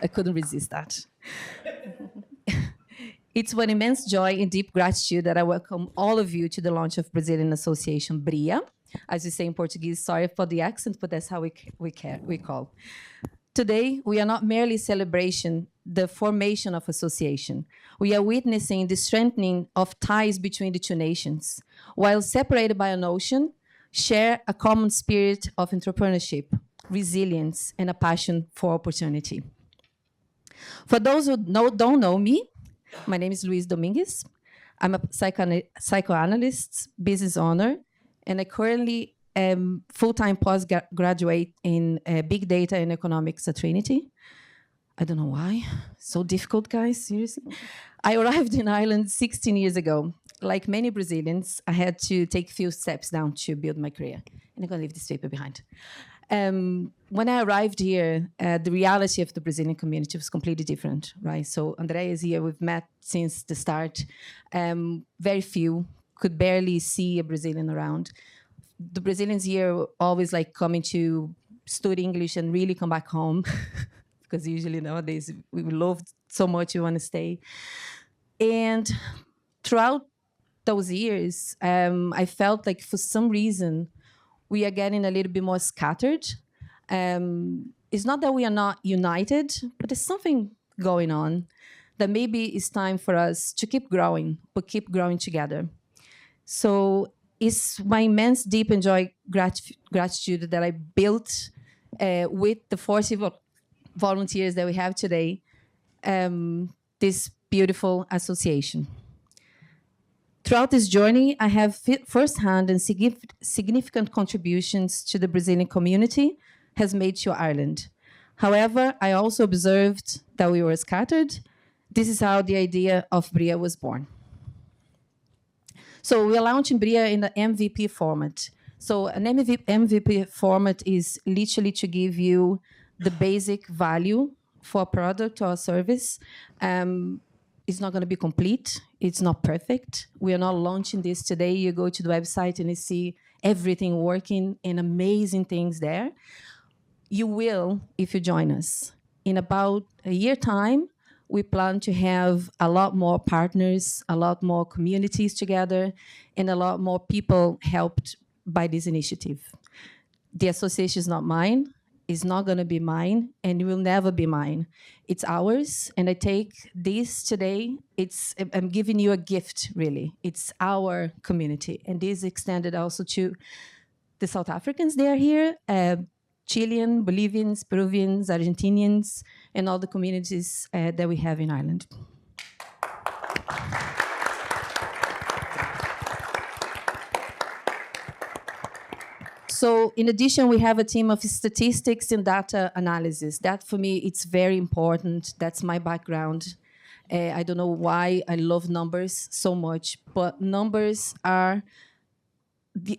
I couldn't resist that. It's with immense joy and deep gratitude that I welcome all of you to the launch of Brazilian Association BRIA. As we say in Portuguese, sorry for the accent, but that's how we call. Today, we are not merely celebrating the formation of association. We are witnessing the strengthening of ties between the two nations. While separated by an ocean, share a common spirit of entrepreneurship, resilience, and a passion for opportunity. For those who don't know me, my name is Luis Dominguez. I'm a psychoanalyst, business owner, and I currently am full-time postgraduate in big data and economics at Trinity. I don't know why. So difficult, guys, seriously. I arrived in Ireland 16 years ago. Like many Brazilians, I had to take a few steps down to build my career. And I'm going to leave this paper behind. When I arrived here, the reality of the Brazilian community was completely different, right? So Andrea is here. We've met since the start. Very few could barely see a Brazilian around. The Brazilians here always like coming to study English and really come back home because usually nowadays we love so much, we want to stay. And throughout those years, I felt like for some reason, we are getting a little bit more scattered. It's not that we are not united, but there's something going on that maybe it's time for us to keep growing, but keep growing together. So it's my immense, deep and joy gratitude that I built with the 40 volunteers that we have today, this beautiful association. Throughout this journey, I have firsthand and significant contributions to the Brazilian community has made to Ireland. However, I also observed that we were scattered. This is how the idea of BRIA was born. So we are launching BRIA in the MVP format. So an MVP format is literally to give you the basic value for a product or a service. It's not going to be complete. It's not perfect. We are not launching this today. You go to the website and you see everything working and amazing things there. You will if you join us. In about a year time, we plan to have a lot more partners, a lot more communities together, and a lot more people helped by this initiative. The association is not mine. It's not going to be mine, and it will never be mine. It's ours, and I take this today. I'm giving you a gift, really. It's our community, and this is extended also to the South Africans. They are here, Chilean, Bolivians, Peruvians, Argentinians, and all the communities that we have in Ireland. So in addition, we have a team of statistics and data analysis. That, for me, it's very important. That's my background. I don't know why I love numbers so much, but numbers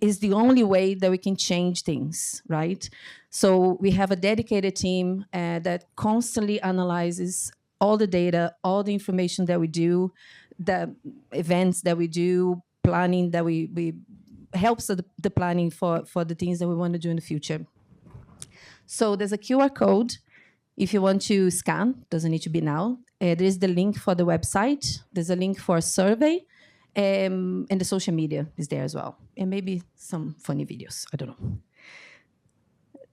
is the only way that we can change things, right? So we have a dedicated team that constantly analyzes all the data, all the information that we do, the events that we do, planning that we helps the planning for the things that we want to do in the future. So there's a QR code if you want to scan. Doesn't need to be now. There's the link for the website. There's a link for a survey. And the social media is there as well. And maybe some funny videos. I don't know.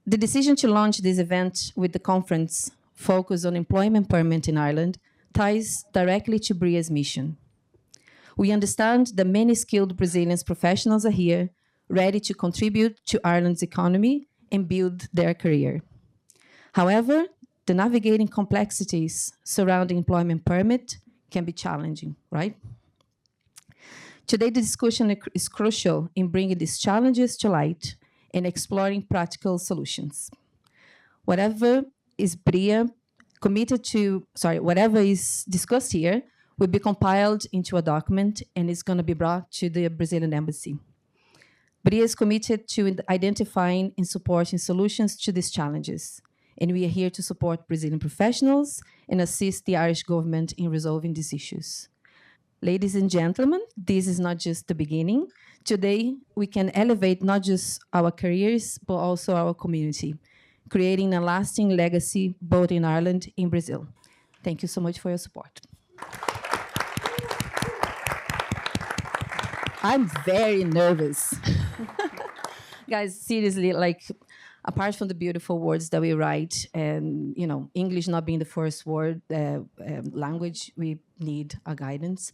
The decision to launch this event with the conference focused on employment permit in Ireland ties directly to BRIA's mission. We understand that many skilled Brazilian professionals are here, ready to contribute to Ireland's economy and build their career. However, the navigating complexities surrounding employment permit can be challenging, right? Today, the discussion is crucial in bringing these challenges to light and exploring practical solutions. Whatever is discussed here will be compiled into a document and is going to be brought to the Brazilian embassy. BRIA is committed to identifying and supporting solutions to these challenges, and we are here to support Brazilian professionals and assist the Irish government in resolving these issues. Ladies and gentlemen, this is not just the beginning. Today, we can elevate not just our careers, but also our community, creating a lasting legacy both in Ireland and Brazil. Thank you so much for your support. I'm very nervous. Guys, seriously, like, apart from the beautiful words that we write, and English not being the first language, we need a guidance.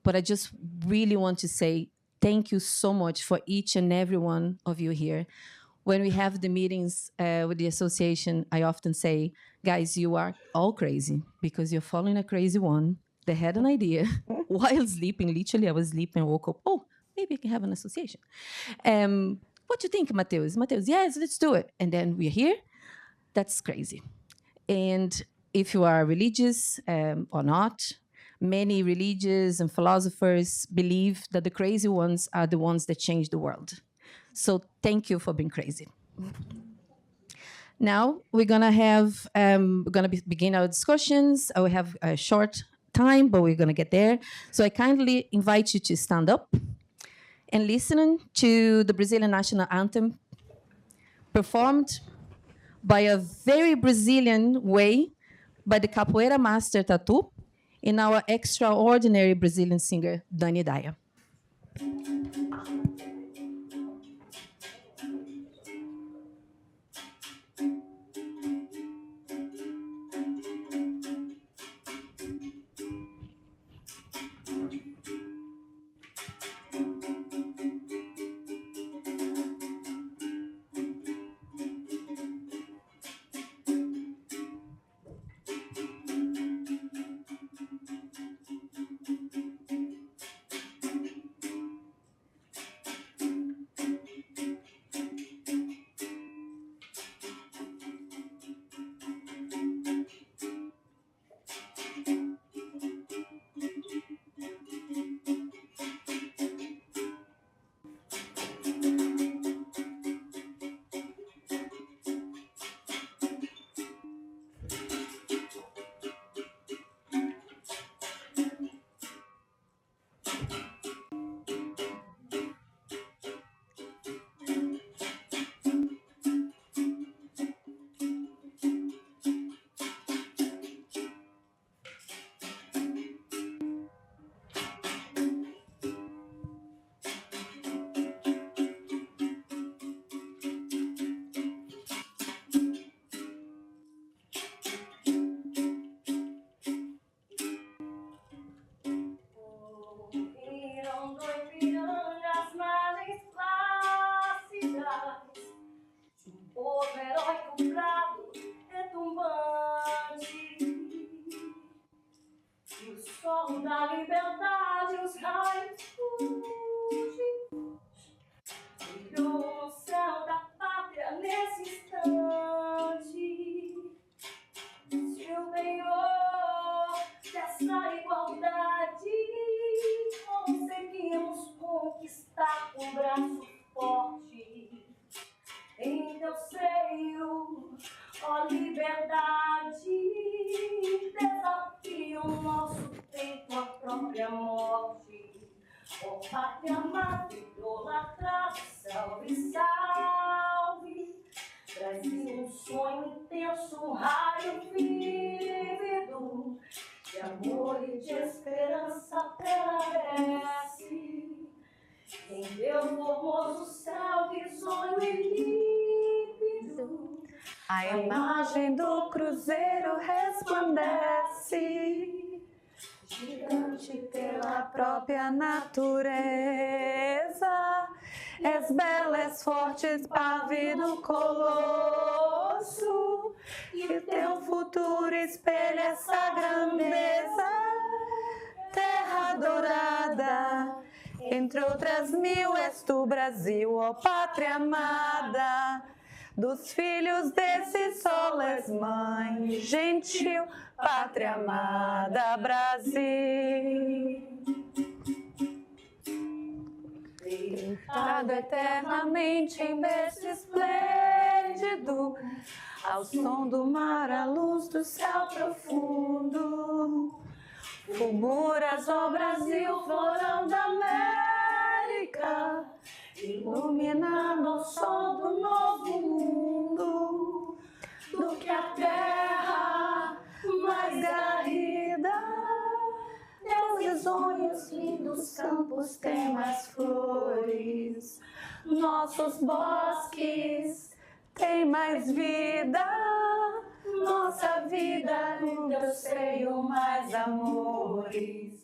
But I just really want to say thank you so much for each and every one of you here. When we have the meetings with the association, I often say, guys, you are all crazy because you're following a crazy one. They had an idea while sleeping. Literally, I was sleeping and woke up. Oh, maybe I can have an association. What do you think, Mateus? Mateus, yes, let's do it. And then we're here. That's crazy. And if you are religious or not, many religious and philosophers believe that the crazy ones are the ones that change the world. So thank you for being crazy. Now we're gonna begin our discussions. We have a short time, but we're gonna get there. So I kindly invite you to stand up and listen to the Brazilian national anthem performed by a very Brazilian way by the capoeira master Tatu and our extraordinary Brazilian singer, Dani Daya. A imagem do cruzeiro resplandece, gigante pela própria natureza. És bela, és forte, és pávido colosso, e o teu futuro espelha essa grandeza. Terra dourada, entre outras mil, és tu, Brasil, ó pátria amada. Dos filhos desse sol és mãe gentil, pátria amada, Brasil. Deitado eternamente em berço esplêndido, ao som do mar, à luz do céu profundo, fulguras, ó Brasil, florão da América, iluminando o sol do novo mundo. do que a terra mais garrida. Meus risonhos lindos campos têm mais flores, nossos bosques têm mais vida, nossa vida no teu seio mais amores.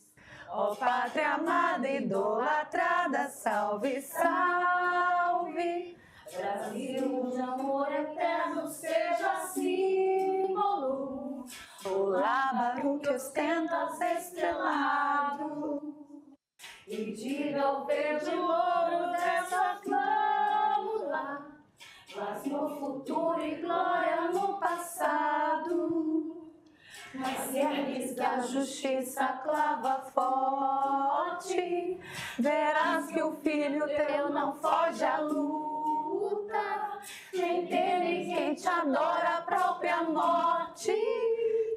Ó pátria amada, idolatrada, salve, salve. Brasil de amor eterno, seja símbolo. O lábaro que ostentas estrelado. E diga ao verde louro dessa flâmula, paz no futuro e glória no passado. Mas se ergues que a justiça clava forte, verás que o filho teu não foge à luta, nem teme quem te adora a própria morte.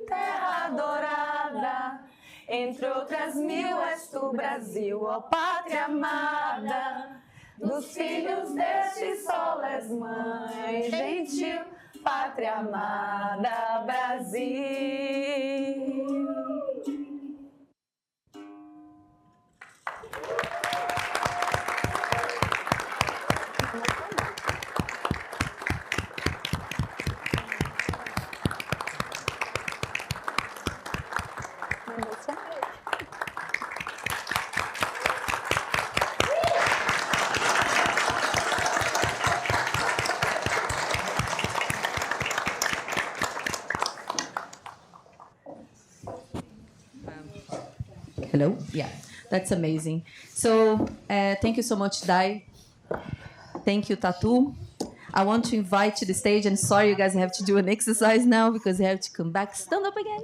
Terra adorada, entre outras mil és tu, Brasil, ó pátria amada. Dos filhos deste sol és mãe gentil, pátria amada, Brasil. Hello? Yeah, that's amazing. So thank you so much, Dai. Thank you, Tatu. I want to invite to the stage, and sorry you guys have to do an exercise now because you have to come back. Stand up again.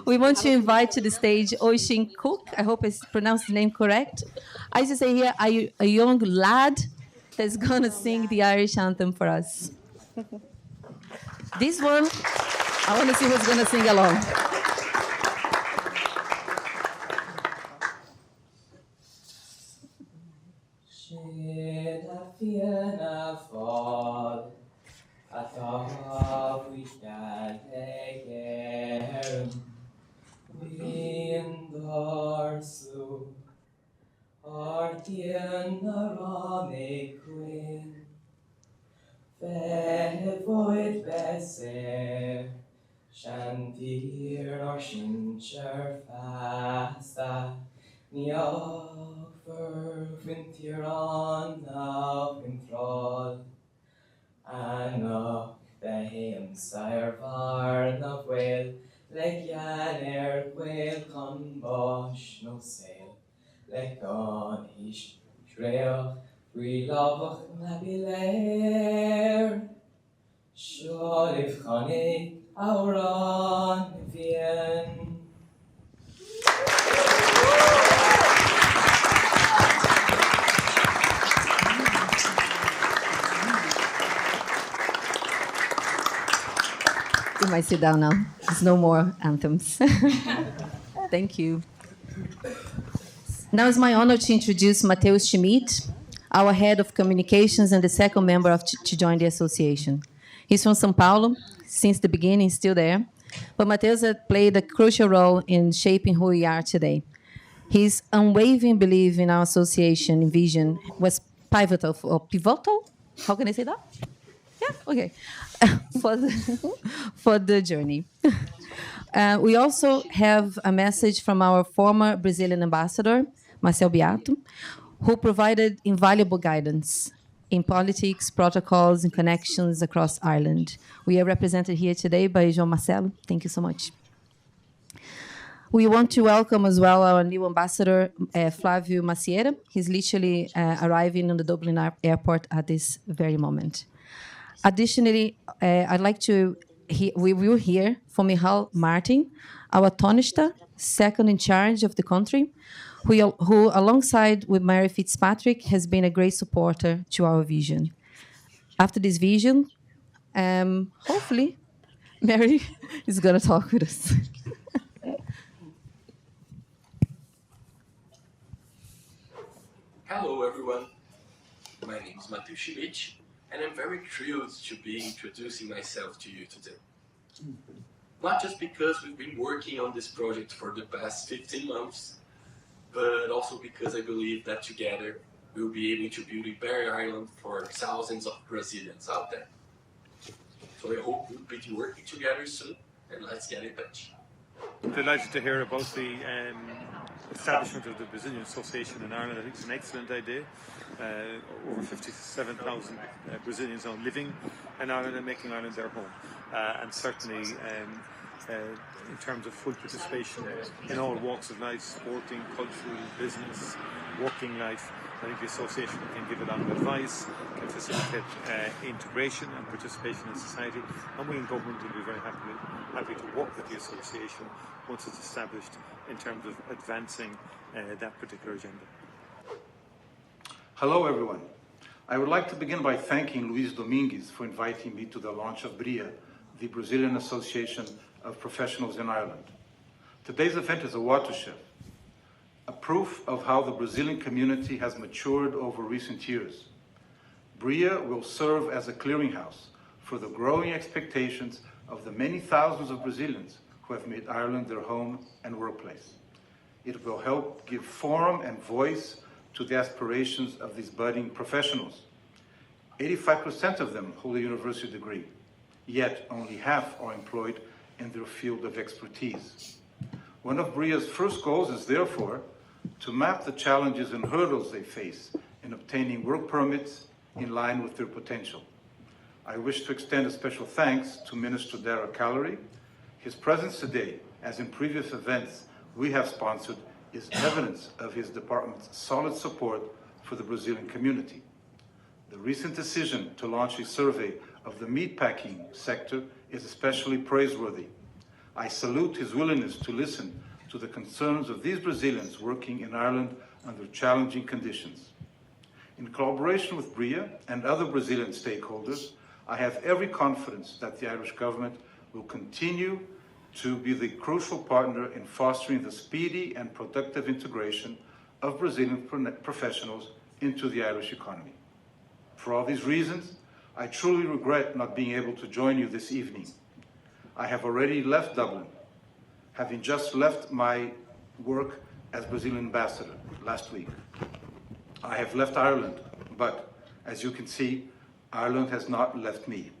We want to invite to the stage Oishin Cook. I hope I pronounced the name correct. As you say here, a young lad that's going to sing the Irish anthem for us. This one, I want to see who's going to sing along. Fianna fáil atá bhuisteáil ag éireann, bhíonn dorsú ardíonn na rán cuin, bheithmhid beséir seantír or sinsear fasta, ní ábhar fintír an nach intráil, anach behéim sair bhar na bhfuil le gheall bhfuil chun báis nó saoil, le gan hís tréoch bhrí lábhach na biléir, seoibh chonig árán bhíon. You might sit down now. There's no more anthems. Thank you. Now it's my honor to introduce Mateus Schmidt, our head of communications and the second member to join the association. He's from São Paulo, since the beginning, still there. But Mateus has played a crucial role in shaping who we are today. His unwavering belief in our association and vision was pivotal, pivotal? How can I say that? Yeah, okay. for the journey. We also have a message from our former Brazilian ambassador, Marcel Beato, who provided invaluable guidance in politics, protocols, and connections across Ireland. We are represented here today by João Marcelo. Thank you so much. We want to welcome as well our new ambassador, Flávio Macieira. He's literally arriving on the Dublin airport at this very moment. Additionally, I'd like to, we will hear from Michal Martin, our Tonista, second in charge of the country, who alongside with Mary Fitzpatrick, has been a great supporter to our vision. After this vision, hopefully, Mary is going to talk with us. Hello, everyone. My name is Mateus Schmidt. and I'm very thrilled to be introducing myself to you today. Not just because we've been working on this project for the past 15 months, but also because I believe that together we'll be able to build a better Ireland for thousands of Brazilians out there. So I hope we'll be working together soon, and let's get in touch. Delighted to hear about the establishment of the Brazilian Association in Ireland. I think it's an excellent idea. Over 57,000 Brazilians now living in Ireland and making Ireland their home. And certainly in terms of full participation in all walks of life, sporting, cultural, business, working life, I think the association can give a lot of advice, can facilitate integration and participation in society, and we in government will be very happy to work with the association once it's established in terms of advancing that particular agenda. Hello everyone. I would like to begin by thanking Luis Domingues for inviting me to the launch of BRIA, the Brazilian Association of Professionals in Ireland. Today's event is a watershed, a proof of how the Brazilian community has matured over recent years. BRIA will serve as a clearinghouse for the growing expectations of the many thousands of Brazilians who have made Ireland their home and workplace. It will help give forum and voice to the aspirations of these budding professionals. 85% of them hold a university degree, yet only half are employed in their field of expertise. One of BRIA's first goals is therefore to map the challenges and hurdles they face in obtaining work permits in line with their potential. I wish to extend a special thanks to Minister Dara Callery. His presence today, as in previous events we have sponsored, is evidence of his department's solid support for the Brazilian community. The recent decision to launch a survey of the meatpacking sector is especially praiseworthy. I salute his willingness to listen to the concerns of these Brazilians working in Ireland under challenging conditions. In collaboration with BRIA and other Brazilian stakeholders, I have every confidence that the Irish government will continue to be the crucial partner in fostering the speedy and productive integration of Brazilian professionals into the Irish economy. For all these reasons, I truly regret not being able to join you this evening. I have already left Dublin, having just left my work as Brazilian ambassador last week. I have left Ireland, but as you can see, Ireland has not left me.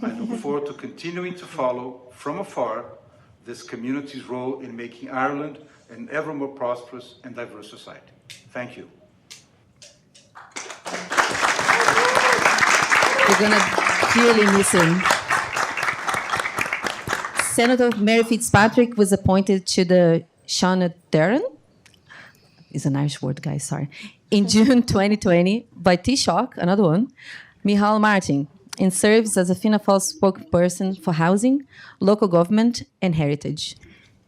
I look forward to continuing to follow from afar this community's role in making Ireland an ever more prosperous and diverse society. Thank you. We're going to clearly miss him. Senator Mary Fitzpatrick was appointed to the Seanad Dearn, is an Irish word, guys, sorry, in June 2020 by Taoiseach, another one, Micheál Martin, and serves as a Fianna Fáil spokesperson for housing, local government, and heritage.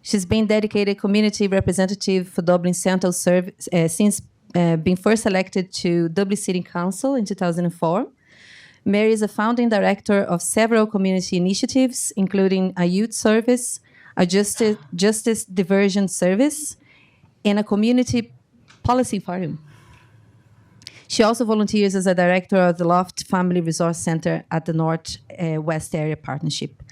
She's been dedicated community representative for Dublin Central Service since being first elected to Dublin City Council in 2004. Mary is a founding director of several community initiatives, including a youth service, a justice diversion service, and a community policy forum. She also volunteers as a director of the Loft Family Resource Centre at the North West Area Partnership.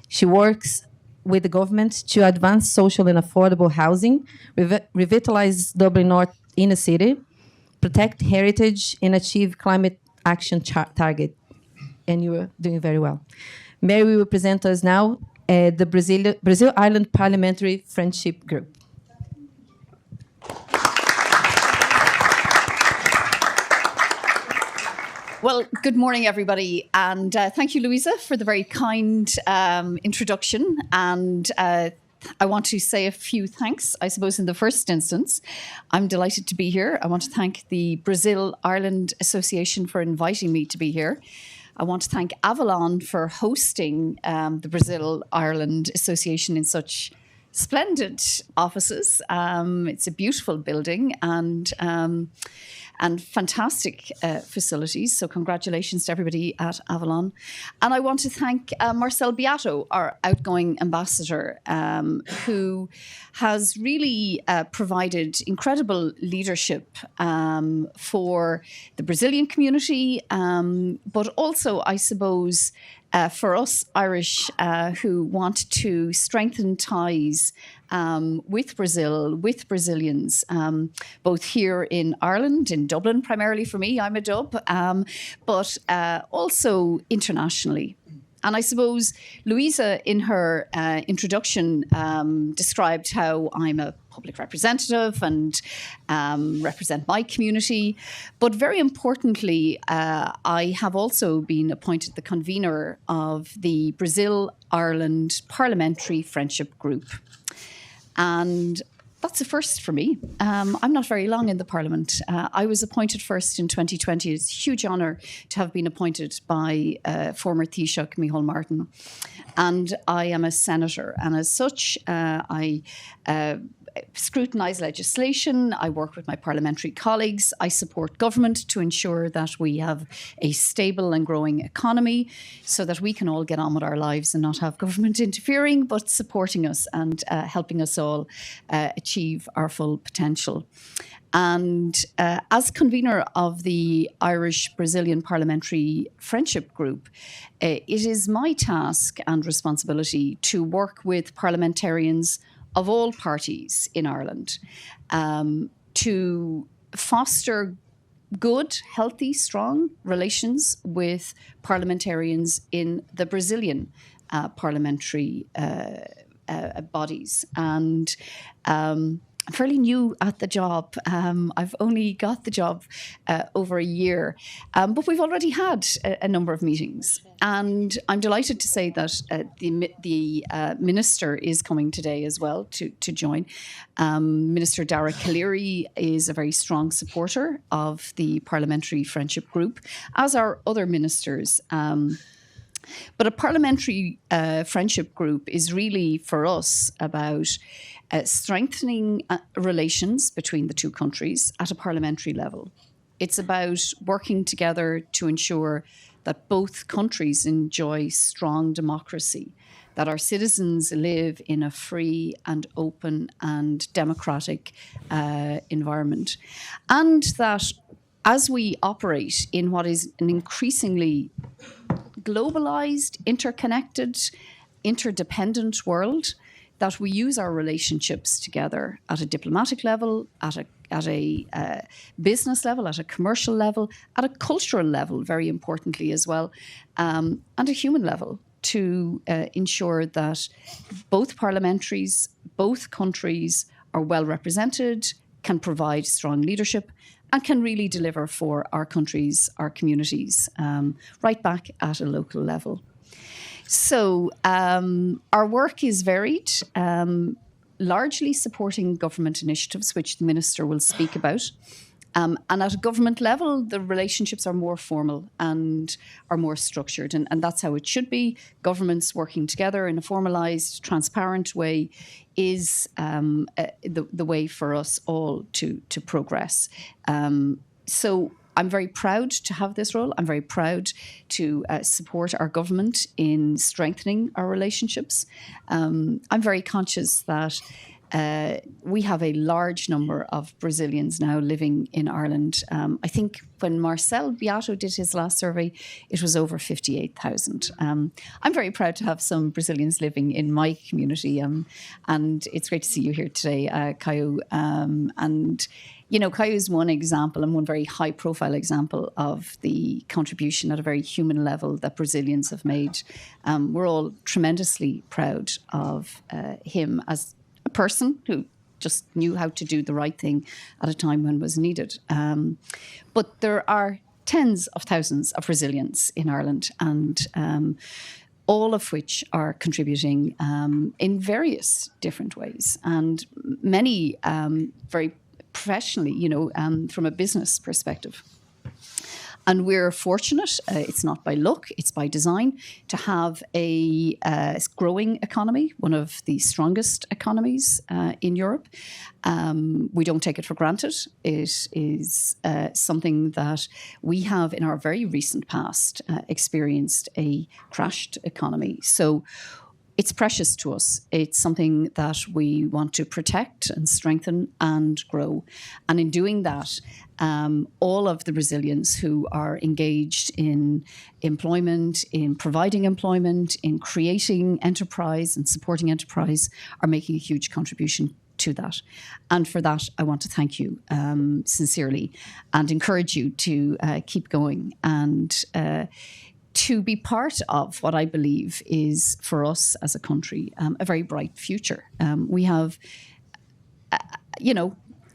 She works with the government to advance social and affordable housing, revitalize Dublin North inner city, protect heritage, and achieve climate action target. And you are doing very well. Mary will present us now the Brazil-Ireland Parliamentary Friendship Group. Well, good morning, everybody. And thank you, Louisa, for the very kind introduction. And I want to say a few thanks, I suppose, in the first instance. I'm delighted to be here. I want to thank the Brazil-Ireland Association for inviting me to be here. I want to thank Avalon for hosting the Brazil-Ireland Association in such splendid offices. It's a beautiful building, and and fantastic facilities. So congratulations to everybody at Avalon. And I want to thank Marcel Beato, our outgoing ambassador, who has really provided incredible leadership for the Brazilian community, but also, I suppose, for us Irish who want to strengthen ties with Brazil, with Brazilians, both here in Ireland, in Dublin primarily for me, I'm a Dub, but also internationally. And I suppose Louisa, in her introduction, described how I'm a public representative and represent my community. But very importantly, I have also been appointed the convener of the Brazil-Ireland Parliamentary Friendship Group. And that's a first for me. I'm not very long in the Parliament. I was appointed first in 2020. It's a huge honour to have been appointed by former Taoiseach Micheál Martin. And I am a senator. And as such, I scrutinise legislation. I work with my parliamentary colleagues. I support government to ensure that we have a stable and growing economy so that we can all get on with our lives and not have government interfering, but supporting us and helping us all achieve our full potential. And as convener of the Irish-Brazilian Parliamentary Friendship Group, it is my task and responsibility to work with parliamentarians of all parties in Ireland to foster good, healthy, strong relations with parliamentarians in the Brazilian parliamentary bodies. And I'm fairly new at the job. I've only got the job over a year, but we've already had a number of meetings. And I'm delighted to say that the Minister is coming today as well to join. Minister Dara Calleary is a very strong supporter of the Parliamentary Friendship Group, as are other ministers. But a parliamentary friendship group is really, for us, about strengthening relations between the two countries at a parliamentary level. It's about working together to ensure that both countries enjoy strong democracy, that our citizens live in a free and open and democratic environment, and that as we operate in what is an increasingly globalized, interconnected, interdependent world, that we use our relationships together at a diplomatic level, at a business level, at a commercial level, at a cultural level, very importantly as well, and a human level, to ensure that both parliamentaries, both countries are well represented, can provide strong leadership, and can really deliver for our countries, our communities, right back at a local level. So our work is varied, largely supporting government initiatives, which the Minister will speak about. And at a government level, the relationships are more formal and are more structured. And that's how it should be. Governments working together in a formalised, transparent way is the way for us all to progress. So I'm very proud to have this role. I'm very proud to support our government in strengthening our relationships. I'm very conscious that we have a large number of Brazilians now living in Ireland. I think when Marcel Beato did his last survey, it was over 58,000. I'm very proud to have some Brazilians living in my community, and it's great to see you here today, Caio. And you know, Caio is one example, and one very high-profile example of the contribution at a very human level that Brazilians have made. We're all tremendously proud of him as a person who just knew how to do the right thing at a time when was needed. But there are tens of thousands of Brazilians in Ireland, and all of which are contributing in various different ways, and many very professionally, you know, from a business perspective. And we're fortunate, it's not by luck, it's by design, to have a growing economy, one of the strongest economies in Europe. We don't take it for granted. It is something that we have in our very recent past experienced a crashed economy. So it's precious to us. It's something that we want to protect and strengthen and grow. And in doing that, all of the Brazilians who are engaged in employment, in providing employment, in creating enterprise and supporting enterprise are making a huge contribution to that. And for that, I want to thank you sincerely and encourage you to keep going and to be part of what I believe is, for us as a country, a very bright future. We have,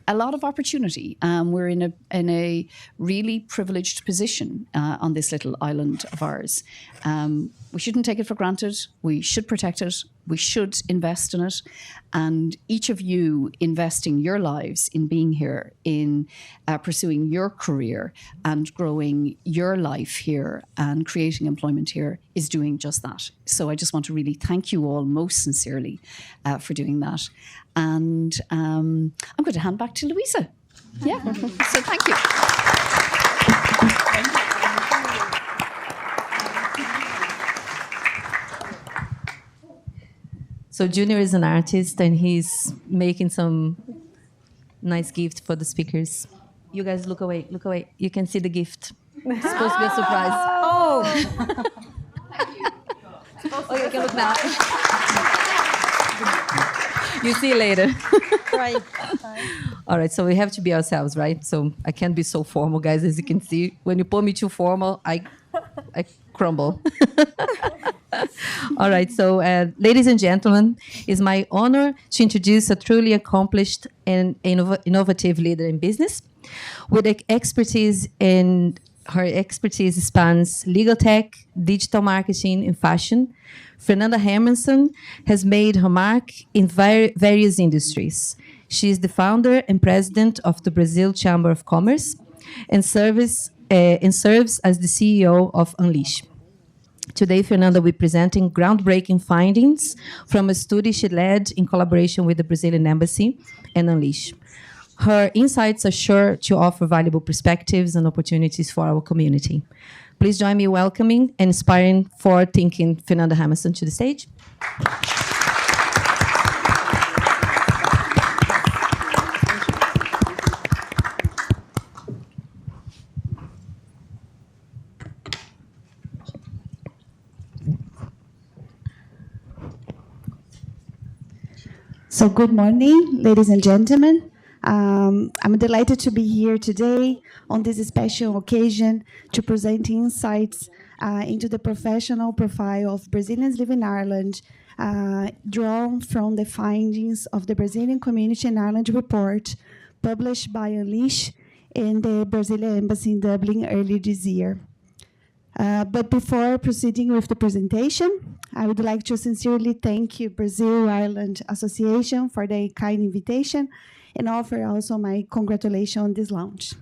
a lot of opportunity. We're in a really privileged position on this little island of ours. We shouldn't take it for granted. We should protect it. We should invest in it. And each of you investing your lives in being here, in pursuing your career and growing your life here and creating employment here is doing just that. So I just want to really thank you all most sincerely for doing that. And I'm going to hand back to Louisa. Yeah, so thank you. So Junior is an artist and he's making some nice gift for the speakers. You guys look away, look away. You can see the gift. It's supposed to be a surprise. Oh! Oh, you can look now. You see later. Right. All right, so we have to be ourselves, right? So I can't be so formal, guys, as you can see. When you put me too formal, I crumble. All right, so ladies and gentlemen, it's my honor to introduce a truly accomplished and innovative leader in business with expertise in her expertise spans legal tech, digital marketing, and fashion. Fernanda Hermanson has made her mark in various industries. She is the founder and president of the Brazil Chamber of Commerce and serves as the CEO of Unleash. Today, Fernanda will be presenting groundbreaking findings from a study she led in collaboration with the Brazilian Embassy and Unleash. Her insights are sure to offer valuable perspectives and opportunities for our community. Please join me in welcoming and inspiring forward-thinking Fernanda Hermanson to the stage. So good morning, ladies and gentlemen. I'm delighted to be here today on this special occasion to present insights into the professional profile of Brazilians living in Ireland, drawn from the findings of the Brazilian Community in Ireland report published by Unleash in the Brazilian Embassy in Dublin earlier this year. But before proceeding with the presentation, I would like to sincerely thank you, Brazil.ireland.association, for the kind invitation and offer also my congratulations on this launch.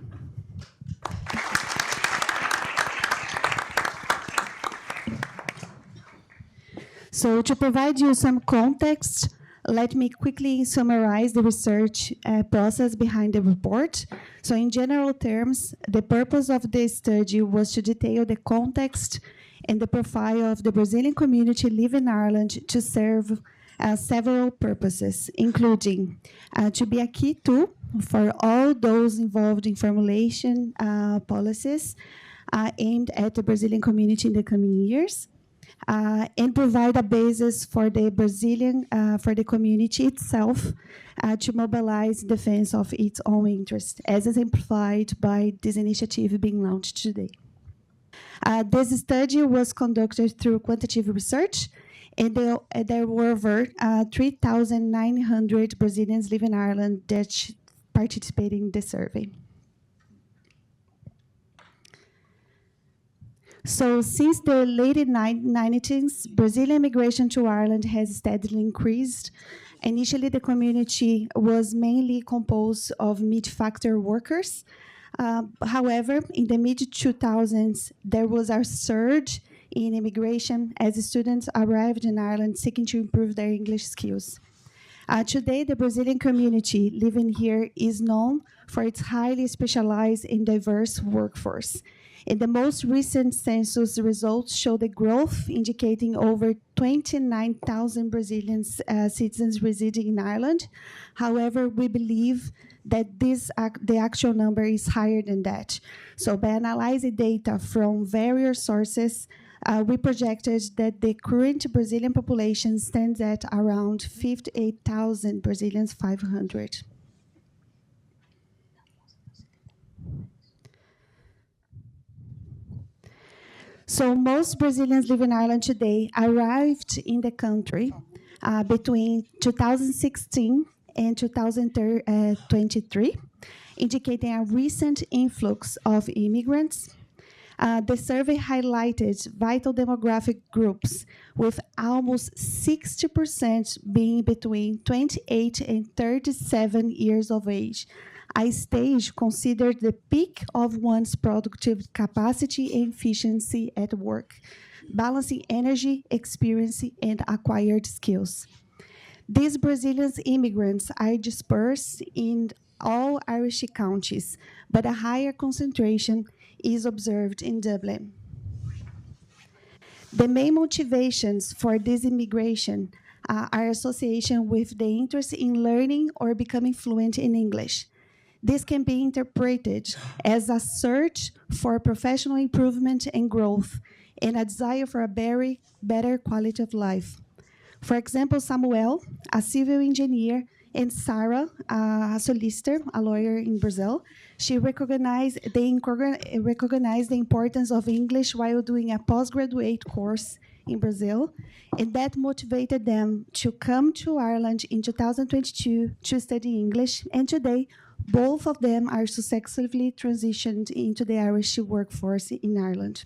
So to provide you some context, let me quickly summarize the research process behind the report. So in general terms, the purpose of this study was to detail the context and the profile of the Brazilian community living in Ireland to serve several purposes, including to be a key tool for all those involved in formulation policies aimed at the Brazilian community in the coming years, and provide a basis for the for the community itself to mobilize defense of its own interest, as exemplified by this initiative being launched today. This study was conducted through quantitative research, and there were over 3,900 Brazilians living in Ireland that participated in the survey. So since the late 1990s, Brazilian immigration to Ireland has steadily increased. Initially, the community was mainly composed of mid-factor workers, However, in the mid 2000s, there was a surge in immigration as students arrived in Ireland seeking to improve their English skills. Today, the Brazilian community living here is known for its highly specialized and diverse workforce. And the most recent census results show the growth, indicating over 29,000 Brazilian citizens residing in Ireland. However, we believe that the actual number is higher than that. So by analyzing data from various sources, we projected that the current Brazilian population stands at around 58,000 Brazilians 500. So most Brazilians living in Ireland today arrived in the country between 2016 and 2023, indicating a recent influx of immigrants. The survey highlighted vital demographic groups, with almost 60% being between 28 and 37 years of age, a stage considered the peak of one's productive capacity and efficiency at work, balancing energy, experience, and acquired skills. These Brazilian immigrants are dispersed in all Irish counties, but a higher concentration is observed in Dublin. The main motivations for this immigration are association with the interest in learning or becoming fluent in English. This can be interpreted as a search for professional improvement and growth and a desire for a very better quality of life. For example, Samuel, a civil engineer, and Sarah, a solicitor, a lawyer in Brazil, she recognized the importance of English while doing a postgraduate course in Brazil, and that motivated them to come to Ireland in 2022 to study English, and today, both of them are successfully transitioned into the Irish workforce in Ireland.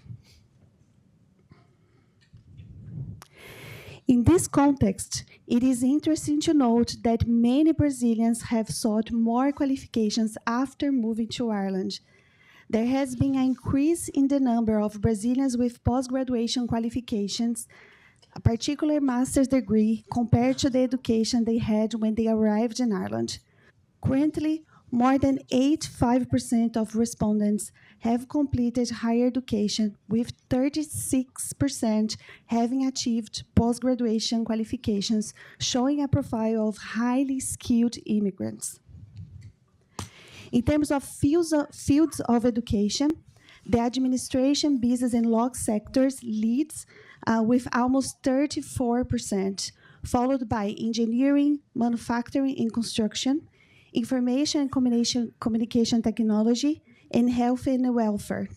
In this context, it is interesting to note that many Brazilians have sought more qualifications after moving to Ireland. There has been an increase in the number of Brazilians with post-graduation qualifications, a particular master's degree, compared to the education they had when they arrived in Ireland. Currently, more than 85% of respondents have completed higher education, with 36% having achieved post-graduation qualifications, showing a profile of highly skilled immigrants. In terms of fields of education, the administration, business, and law sectors leads with almost 34%, followed by engineering, manufacturing, and construction, information and communication technology, and health and welfare.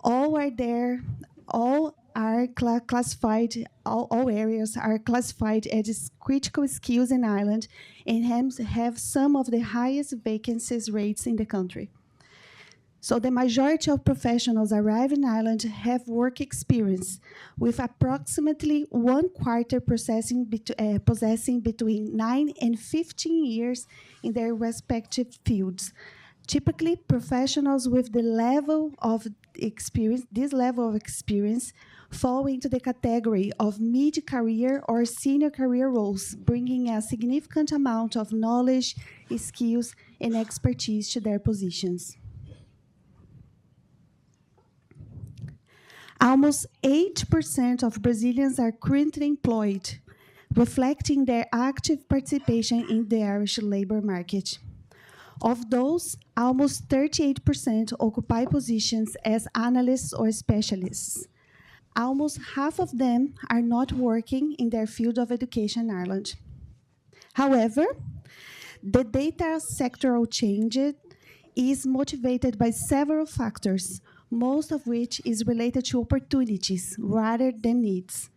All are there, all are classified, all areas are classified as critical skills in Ireland and have some of the highest vacancies rates in the country. So the majority of professionals arriving in Ireland have work experience, with approximately 1/4 possessing between 9 and 15 years in their respective fields. Typically, professionals with this level of experience fall into the category of mid-career or senior career roles, bringing a significant amount of knowledge, skills, and expertise to their positions. Almost 8% of Brazilians are currently employed, reflecting their active participation in the Irish labor market. Of those, almost 38% occupy positions as analysts or specialists. Almost half of them are not working in their field of education in Ireland. However, the data sectoral change is motivated by several factors, most of which is related to opportunities rather than needs.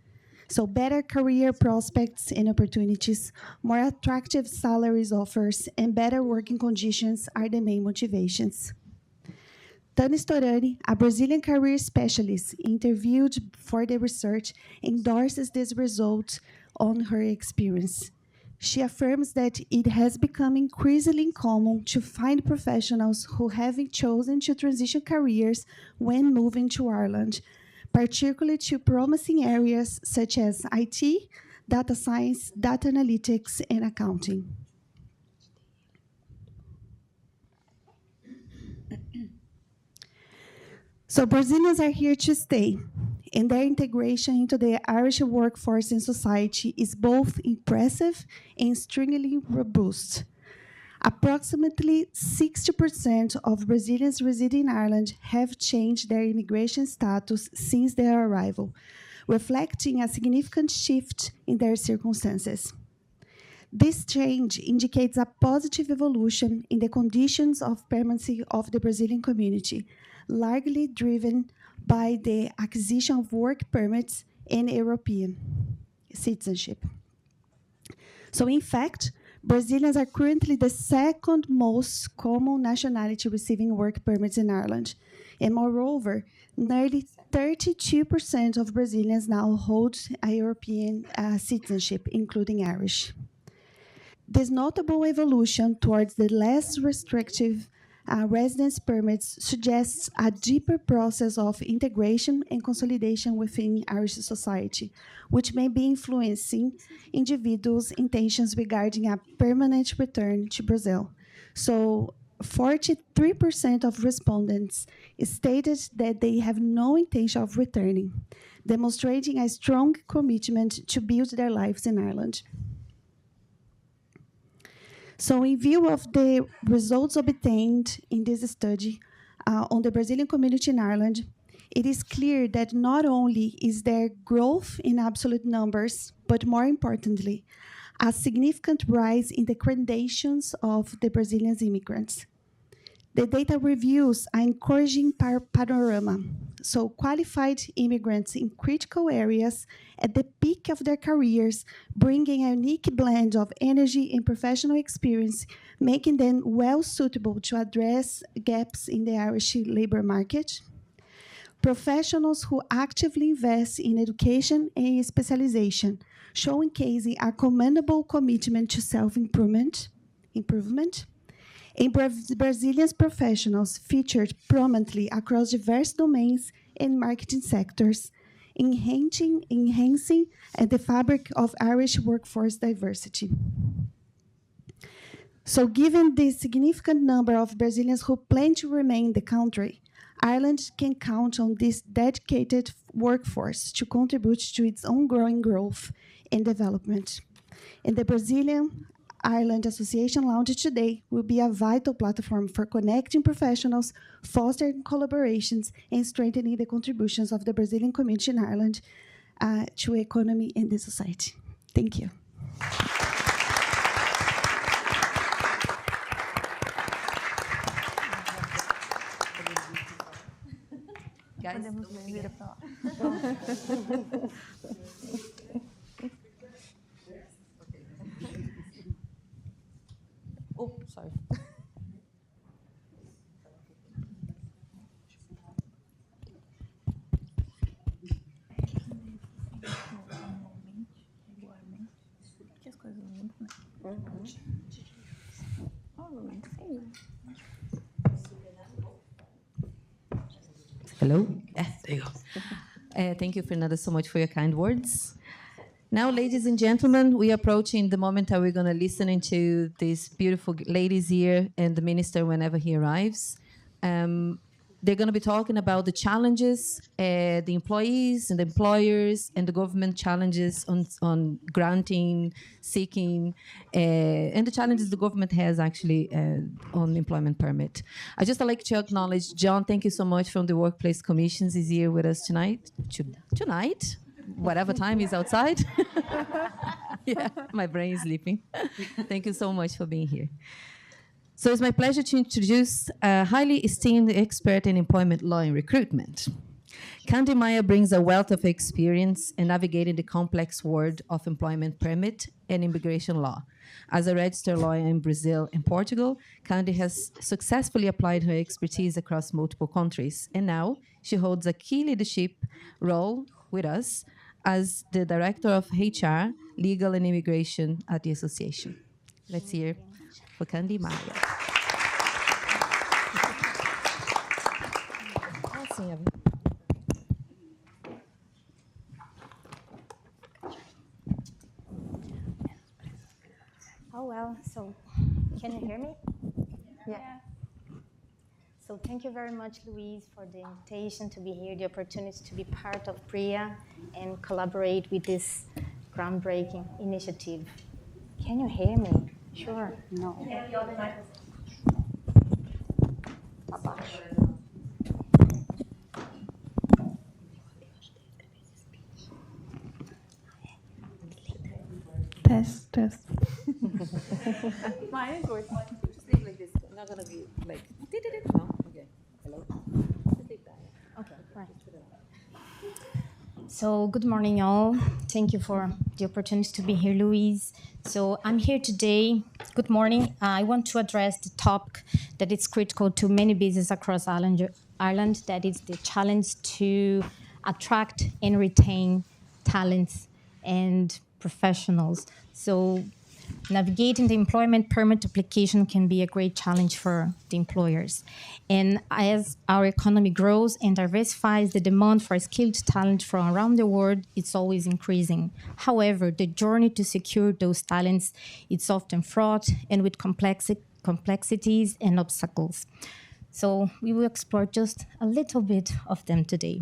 So better career prospects and opportunities, more attractive salaries offers, and better working conditions are the main motivations. Tani Storani, a Brazilian career specialist interviewed for the research, endorses this result on her experience. She affirms that it has become increasingly common to find professionals who have chosen to transition careers when moving to Ireland, particularly to promising areas such as IT, data science, data analytics, and accounting. So Brazilians are here to stay, and their integration into the Irish workforce and society is both impressive and extremely robust. Approximately 60% of Brazilians residing in Ireland have changed their immigration status since their arrival, reflecting a significant shift in their circumstances. This change indicates a positive evolution in the conditions of permanency of the Brazilian community, largely driven by the acquisition of work permits and European citizenship. So, in fact, Brazilians are currently the second most common nationality receiving work permits in Ireland. And moreover, nearly 32% of Brazilians now hold a European citizenship, including Irish. This notable evolution towards the less restrictive residence permits suggests a deeper process of integration and consolidation within Irish society, which may be influencing individuals' intentions regarding a permanent return to Brazil. So, 43% of respondents stated that they have no intention of returning, demonstrating a strong commitment to build their lives in Ireland. So in view of the results obtained in this study on the Brazilian community in Ireland, it is clear that not only is there growth in absolute numbers, but more importantly, a significant rise in the credentials of the Brazilian immigrants. The data reveals an encouraging panorama. So qualified immigrants in critical areas at the peak of their careers, bringing a unique blend of energy and professional experience, making them well suitable to address gaps in the Irish labor market. Professionals who actively invest in education and specialization, showcasing a commendable commitment to self-improvement. And Brazilian professionals featured prominently across diverse domains and marketing sectors, enhancing the fabric of Irish workforce diversity. So given the significant number of Brazilians who plan to remain in the country, Ireland can count on this dedicated workforce to contribute to its ongoing growth and development. And the Brazilian Ireland Association launched today will be a vital platform for connecting professionals, fostering collaborations, and strengthening the contributions of the Brazilian community in Ireland to the economy and the society. Thank you. Guys, oh, sorry. Hello? Yeah, there you go. Thank you, Fernanda, so much for your kind words. Now, ladies and gentlemen, we are approaching the moment that we're going to listen into these beautiful ladies here and the minister whenever he arrives. They're going to be talking about the challenges, the employees and the employers and the government challenges on granting, seeking, and the challenges the government has actually on employment permit. I just like to acknowledge John. Thank you so much from the Workplace Commissions. Is here with us tonight. Tonight, whatever time is outside. Yeah, my brain is sleeping. Thank you so much for being here. So it's my pleasure to introduce a highly esteemed expert in employment law and recruitment. Candy Meyer brings a wealth of experience in navigating the complex world of employment permit and immigration law. As a registered lawyer in Brazil and Portugal, Candy has successfully applied her expertise across multiple countries, and now she holds a key leadership role with us as the Director of HR, Legal and Immigration at the association. Let's hear for Candy Maya. Oh, well, so can you hear me? Yeah. So thank you very much, Louise, for the invitation to be here, the opportunity to be part of BRIA and collaborate with this groundbreaking initiative. Can you hear me? Sure. No. Test, test. Mine is working. Just leave like this. Not gonna be like. No. Okay. Hello. Just leave that. Okay, right. So good morning, all. Thank you for the opportunity to be here, Louise. So I'm here today. Good morning. I want to address the topic that is critical to many businesses across Ireland. That is the challenge to attract and retain talents and professionals. So navigating the employment permit application can be a great challenge for the employers. And as our economy grows and diversifies, the demand for skilled talent from around the world is always increasing. However, the journey to secure those talents is often fraught and with complexities and obstacles. So we will explore just a little bit of them today.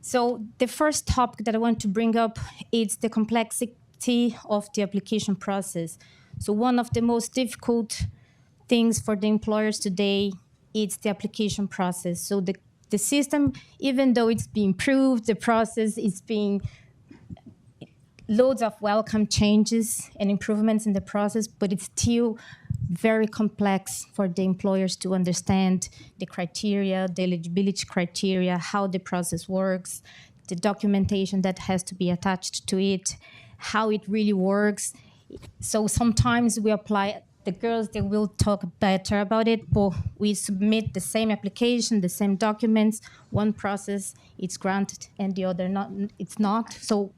So the first topic that I want to bring up is the complexity of the application process. So one of the most difficult things for the employers today is the application process. So the system, even though it's being improved, the process is being loads of welcome changes and improvements in the process, but it's still very complex for the employers to understand the criteria, the eligibility criteria, how the process works, the documentation that has to be attached to it, how it really works. So sometimes we apply, the girls, they will talk better about it, but we submit the same application, the same documents, one process, it's granted, and the other it's not. So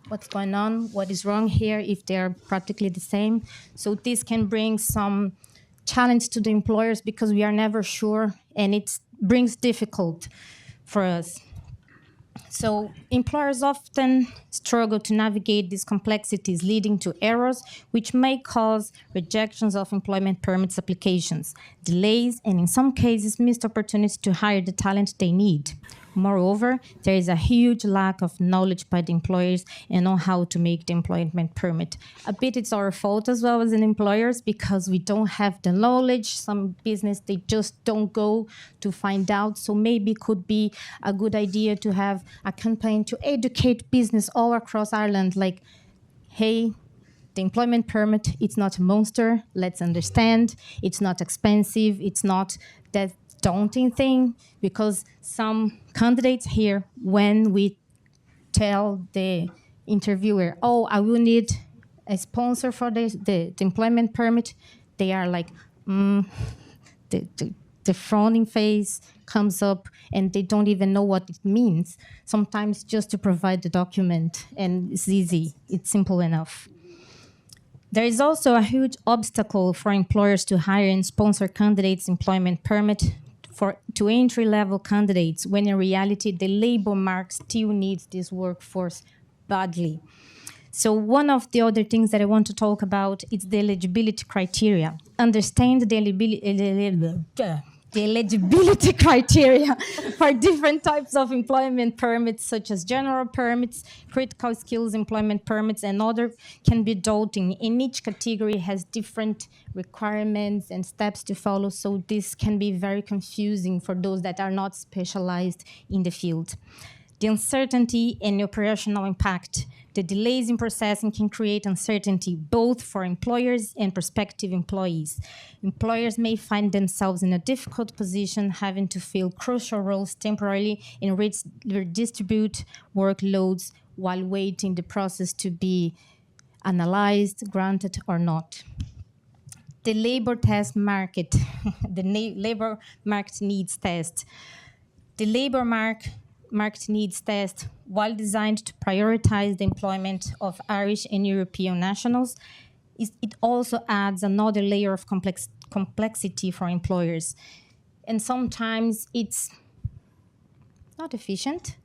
what's going on, what is wrong here if they're practically the same? So this can bring some challenge to the employers because we are never sure, and it brings difficult for us. So employers often struggle to navigate these complexities, leading to errors which may cause rejections of employment permits applications, delays, and in some cases, missed opportunities to hire the talent they need. Moreover, there is a huge lack of knowledge by the employers and on how to make the employment permit. A bit it's our fault as well as an employers because we don't have the knowledge. Some business, they just don't go to find out. So maybe it could be a good idea to have a campaign to educate business all across Ireland, like, hey, the employment permit, it's not a monster. Let's understand. It's not expensive. It's not that daunting thing, because some candidates here, when we tell the interviewer, oh, I will need a sponsor for the employment permit, they are like, the frowning face comes up and they don't even know what it means. Sometimes just to provide the document, and it's easy, it's simple enough. There is also a huge obstacle for employers to hire and sponsor candidates' employment permit to entry-level candidates, when in reality the labor market still needs this workforce badly. So one of the other things that I want to talk about is the eligibility criteria. Understand the eligibility criteria for different types of employment permits, such as general permits, critical skills employment permits, and other can be daunting. In each category has different requirements and steps to follow, so this can be very confusing for those that are not specialized in the field. The uncertainty and operational impact. The delays in processing can create uncertainty both for employers and prospective employees. Employers may find themselves in a difficult position, having to fill crucial roles temporarily and redistribute workloads while waiting the process to be analyzed, granted, or not. The labor test market, the labor market needs test. The labor market needs test, while designed to prioritize the employment of Irish and European nationals, it also adds another layer of complexity for employers. And sometimes it's not efficient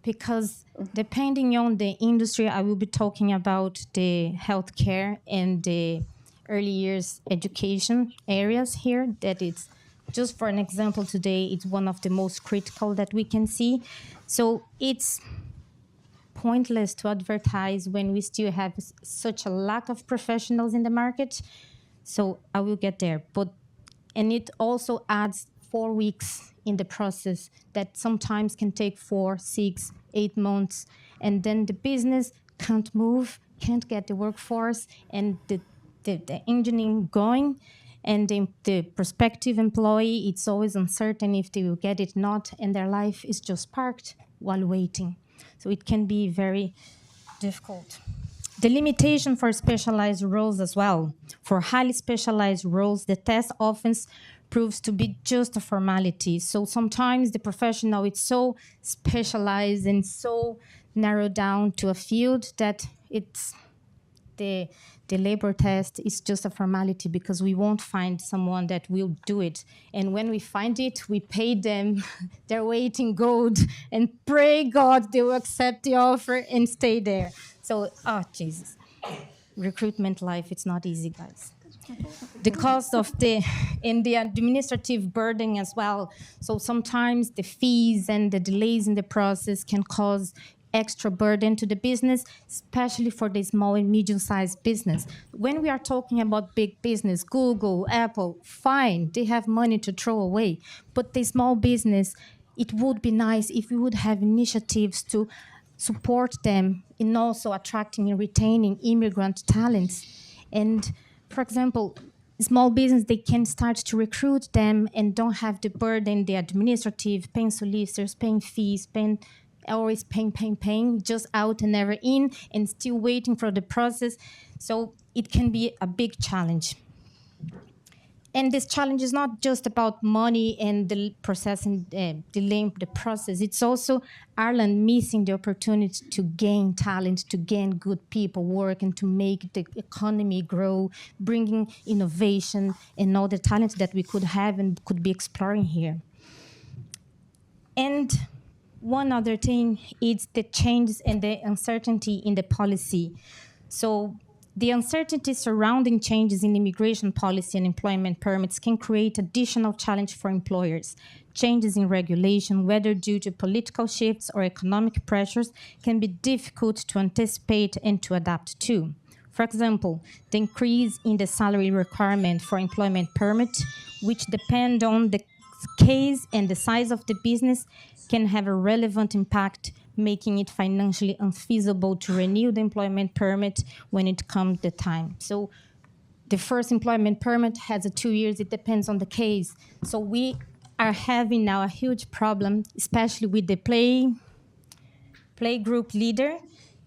because depending on the industry, I will be talking about the healthcare and the early years education areas here. That it's just for an example today, it's one of the most critical that we can see. So it's pointless to advertise when we still have such a lack of professionals in the market. So I will get there. And it also adds 4 weeks in the process that sometimes can take 4, 6, 8 months. And then the business can't move, can't get the workforce and the engineering going. And the prospective employee, it's always uncertain if they will get it not, and their life is just parked while waiting. So it can be very difficult. The limitation for specialized roles as well. For highly specialized roles, the test often proves to be just a formality. So sometimes the professional is so specialized and so narrowed down to a field that it's the labor test is just a formality because we won't find someone that will do it. And when we find it, we pay them their weight in gold and pray God they will accept the offer and stay there. So, Jesus. Recruitment life, it's not easy, guys. The cost of the administrative burden as well. So sometimes the fees and the delays in the process can cause extra burden to the business, especially for the small and medium-sized business. When we are talking about big business, Google, Apple, fine, they have money to throw away. But the small business, it would be nice if we would have initiatives to support them in also attracting and retaining immigrant talents. And for example, small business, they can start to recruit them and don't have the burden, the administrative, paying solicitors, paying fees, always paying, just out and never in, and still waiting for the process. So it can be a big challenge. And this challenge is not just about money and the processing, delaying the process. It's also Ireland missing the opportunity to gain talent, to gain good people work, and to make the economy grow, bringing innovation and all the talent that we could have and could be exploring here. And one other thing is the changes and the uncertainty in the policy. So the uncertainty surrounding changes in immigration policy and employment permits can create additional challenge for employers. Changes in regulation, whether due to political shifts or economic pressures, can be difficult to anticipate and to adapt to. For example, the increase in the salary requirement for employment permit, which depend on the case and the size of the business, can have a relevant impact, making it financially unfeasible to renew the employment permit when it comes the time. So the first employment permit has 2 years, it depends on the case. So we are having now a huge problem, especially with the play group leader.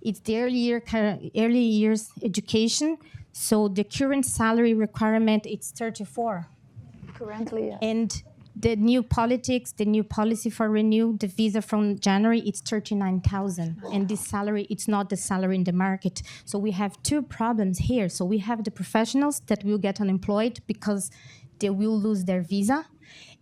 It's the early years education. So the current salary requirement, it's 34. Currently, yeah. And the new policy for renew the visa from January, it's 39,000. And this salary, it's not the salary in the market. So we have two problems here. So we have the professionals that will get unemployed because they will lose their visa,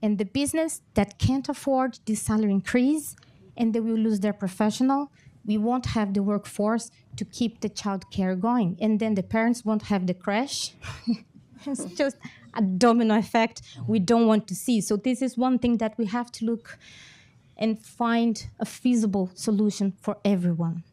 and the business that can't afford this salary increase, and they will lose their professional. We won't have the workforce to keep the child care going. And then the parents won't have the crash. It's just a domino effect we don't want to see. So this is one thing that we have to look and find a feasible solution for everyone.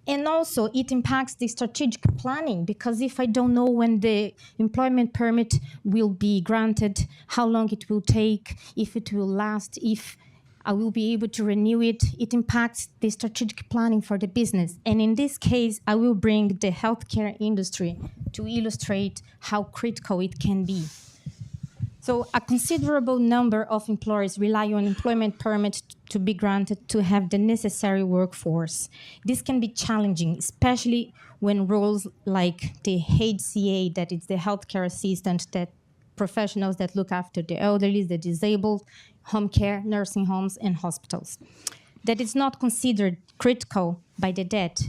And also, it impacts the strategic planning, because if I don't know when the employment permit will be granted, how long it will take, if it will last, if I will be able to renew it, it impacts the strategic planning for the business. And in this case, I will bring the healthcare industry to illustrate how critical it can be. So a considerable number of employers rely on employment permits to be granted to have the necessary workforce. This can be challenging, especially when roles like the HCA, that is the healthcare assistant, that professionals that look after the elderly, the disabled, home care, nursing homes, and hospitals. That is not considered critical by the debt,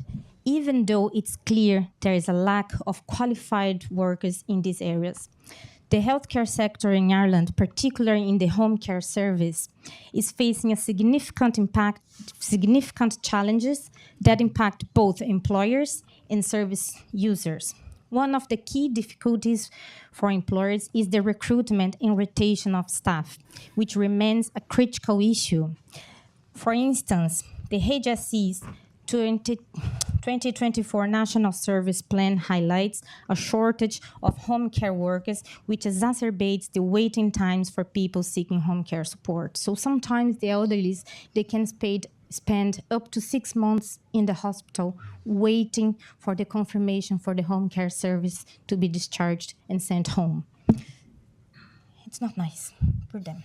even though it's clear there is a lack of qualified workers in these areas. The healthcare sector in Ireland, particularly in the home care service, is facing a significant challenges that impact both employers and service users. One of the key difficulties for employers is the recruitment and retention of staff, which remains a critical issue. For instance, the HSE's 2024 National Service Plan highlights a shortage of home care workers, which exacerbates the waiting times for people seeking home care support. So sometimes the elderly, they can spend up to 6 months in the hospital waiting for the confirmation for the home care service to be discharged and sent home. It's not nice for them.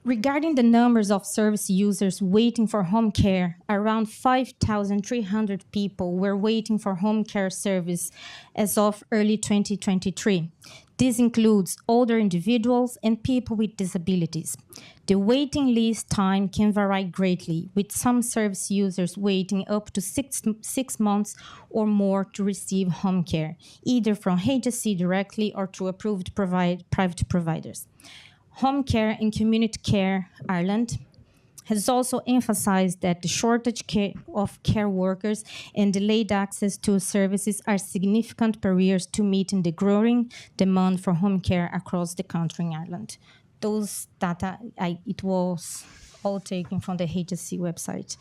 Regarding the numbers of service users waiting for home care, around 5,300 people were waiting for home care service as of early 2023. This includes older individuals and people with disabilities. The waiting list time can vary greatly, with some service users waiting up to six months or more to receive home care, either from HSE directly or through approved private providers. Home Care and Community Care Ireland has also emphasized that the shortage of care workers and delayed access to services are significant barriers to meeting the growing demand for home care across the country in Ireland. Those data, it was all taken from the HSE website.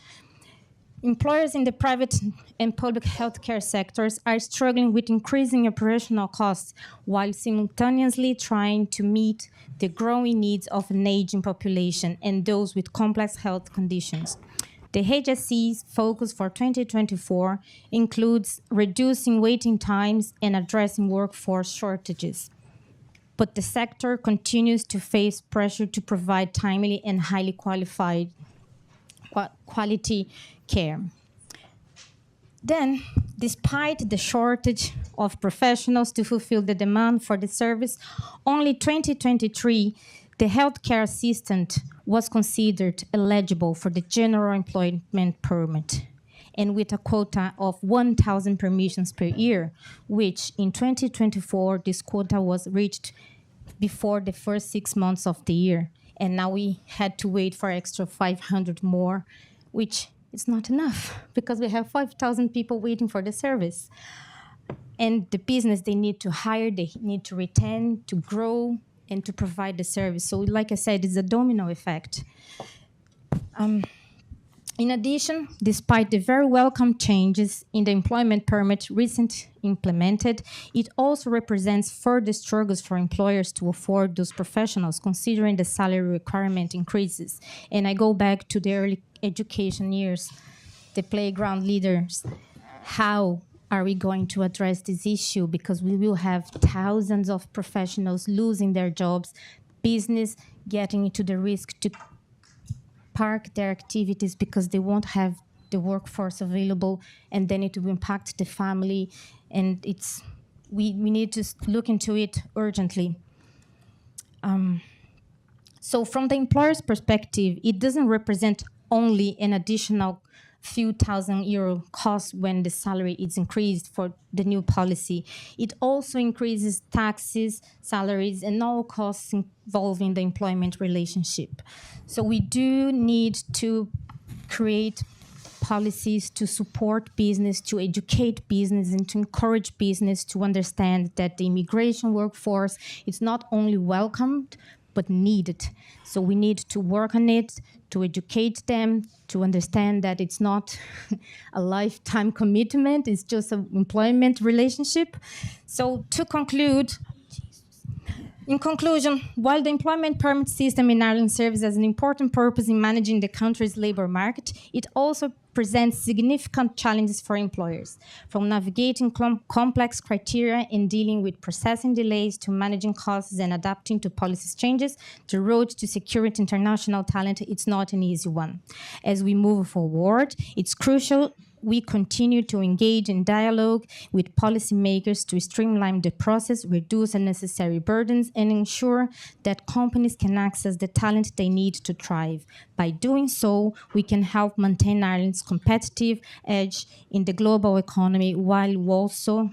Employers in the private and public healthcare sectors are struggling with increasing operational costs while simultaneously trying to meet the growing needs of an aging population and those with complex health conditions. The HSE's focus for 2024 includes reducing waiting times and addressing workforce shortages. But the sector continues to face pressure to provide timely and highly qualified quality care. Then, despite the shortage of professionals to fulfill the demand for the service, only 2023, the healthcare assistant was considered eligible for the general employment permit, and with a quota of 1,000 permissions per year, which in 2024, this quota was reached before the first 6 months of the year. And now we had to wait for extra 500 more, which is not enough because we have 5,000 people waiting for the service. And the business, they need to hire, they need to retain, to grow, and to provide the service. So like I said, it's a domino effect. In addition, despite the very welcome changes in the employment permit recently implemented, it also represents further struggles for employers to afford those professionals, considering the salary requirement increases. And I go back to the early education years, the playground leaders. How are we going to address this issue? Because we will have thousands of professionals losing their jobs, business getting into the risk to park their activities because they won't have the workforce available, and then it will impact the family. And we need to look into it urgently. So from the employer's perspective, it doesn't represent only an additional few €1,000 cost when the salary is increased for the new policy. It also increases taxes, salaries, and all costs involving the employment relationship. So we do need to create policies to support business, to educate business, and to encourage business to understand that the immigration workforce is not only welcomed, but needed. So we need to work on it, to educate them, to understand that it's not a lifetime commitment, it's just an employment relationship. So to conclude, in conclusion, while the employment permit system in Ireland serves as an important purpose in managing the country's labour market, it also presents significant challenges for employers, from navigating complex criteria and dealing with processing delays to managing costs and adapting to policy changes. The road to securing international talent, it's not an easy one. As we move forward, it's crucial we continue to engage in dialogue with policymakers to streamline the process, reduce unnecessary burdens, and ensure that companies can access the talent they need to thrive. By doing so, we can help maintain Ireland's competitive edge in the global economy while also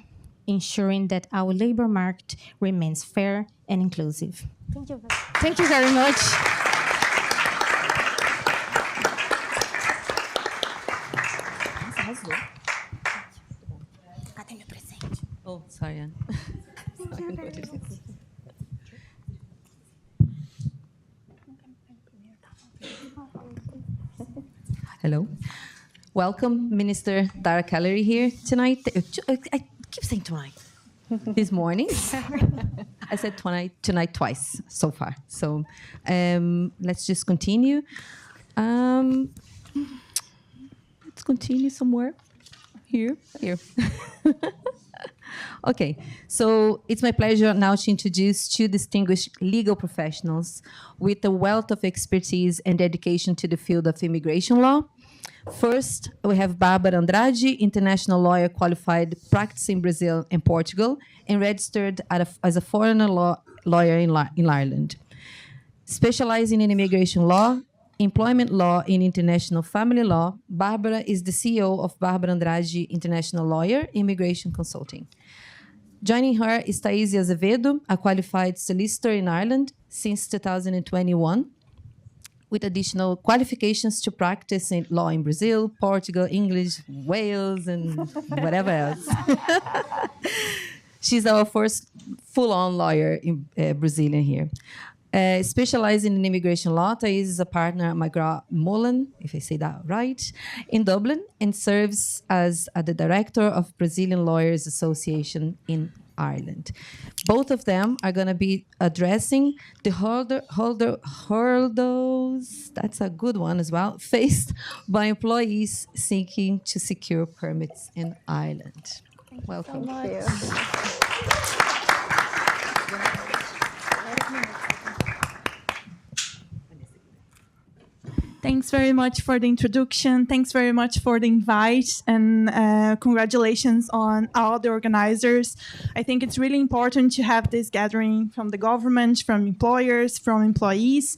ensuring that our labor market remains fair and inclusive. Thank you. Thank you very much. Oh, sorry, Anne. Hello. Welcome, Minister Dara Kellery here tonight. I keep saying tonight. This morning. I said tonight twice so far. So let's just continue. Let's continue somewhere. Here. Okay, so it's my pleasure now to introduce two distinguished legal professionals with a wealth of expertise and dedication to the field of immigration law. First, we have Bárbara Andrade, international lawyer qualified, practicing Brazil and Portugal, and registered as a foreigner lawyer in Ireland. Specializing in immigration law, employment law, and international family law, Bárbara is the CEO of Bárbara Andrade International Lawyer, Immigration Consulting. Joining her is Thaís Azevedo, a qualified solicitor in Ireland since 2021, with additional qualifications to practice in law in Brazil, Portugal, English, Wales, and whatever else. She's our first full-on lawyer in Brazilian here. Specializing in immigration law, Thaís is a partner at McGraw-Mullen, if I say that right, in Dublin, and serves as the director of Brazilian Lawyers Association in Ireland. Both of them are going to be addressing the hurdles, that's a good one as well, faced by employees seeking to secure permits in Ireland. Welcome. Thank you. Thanks very much for the introduction. Thanks very much for the invite, and congratulations on all the organizers. I think it's really important to have this gathering from the government, from employers, from employees,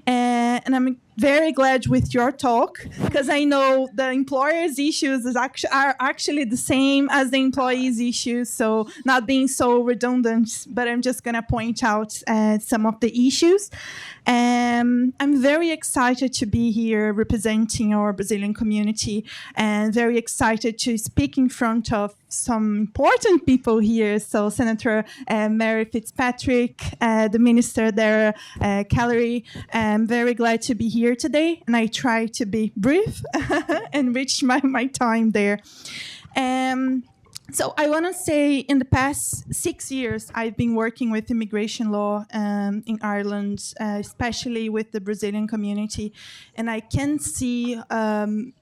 and I'm very glad with your talk, because I know the employers' issues are actually the same as the employees' issues, so not being so redundant, but I'm just going to point out some of the issues. I'm very excited to be here representing our Brazilian community, and very excited to speak in front of some important people here. So Senator Mary Fitzpatrick, the Minister there, Kellery. I'm very glad to be here today, and I try to be brief and reach my time there. So I want to say in the past 6 years, I've been working with immigration law in Ireland, especially with the Brazilian community. And I can see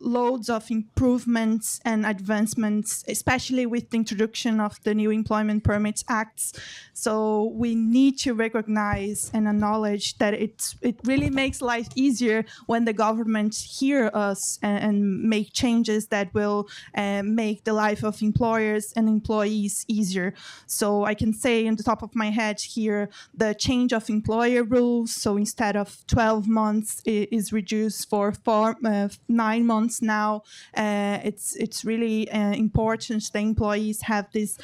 loads of improvements and advancements, especially with the introduction of the new Employment Permits Acts. So we need to recognize and acknowledge that it really makes life easier when the government hear us and make changes that will make the life of employers and employees easier. So I can say in the top of my head here, the change of employer rules. So instead of 12 months, it is reduced for 9 months now. It's really important the employees have this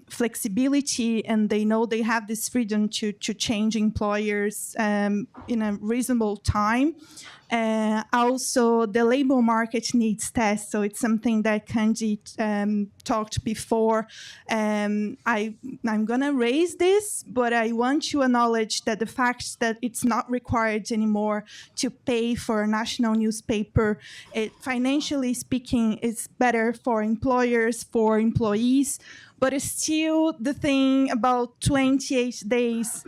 flexibility, and they know they have this freedom to change employers in a reasonable time. Also, the labor market needs tests, so it's something that Kanji talked before. I'm going to raise this, but I want to acknowledge that the fact that it's not required anymore to pay for a national newspaper, financially speaking, is better for employers, for employees, but it's still the thing about 28 days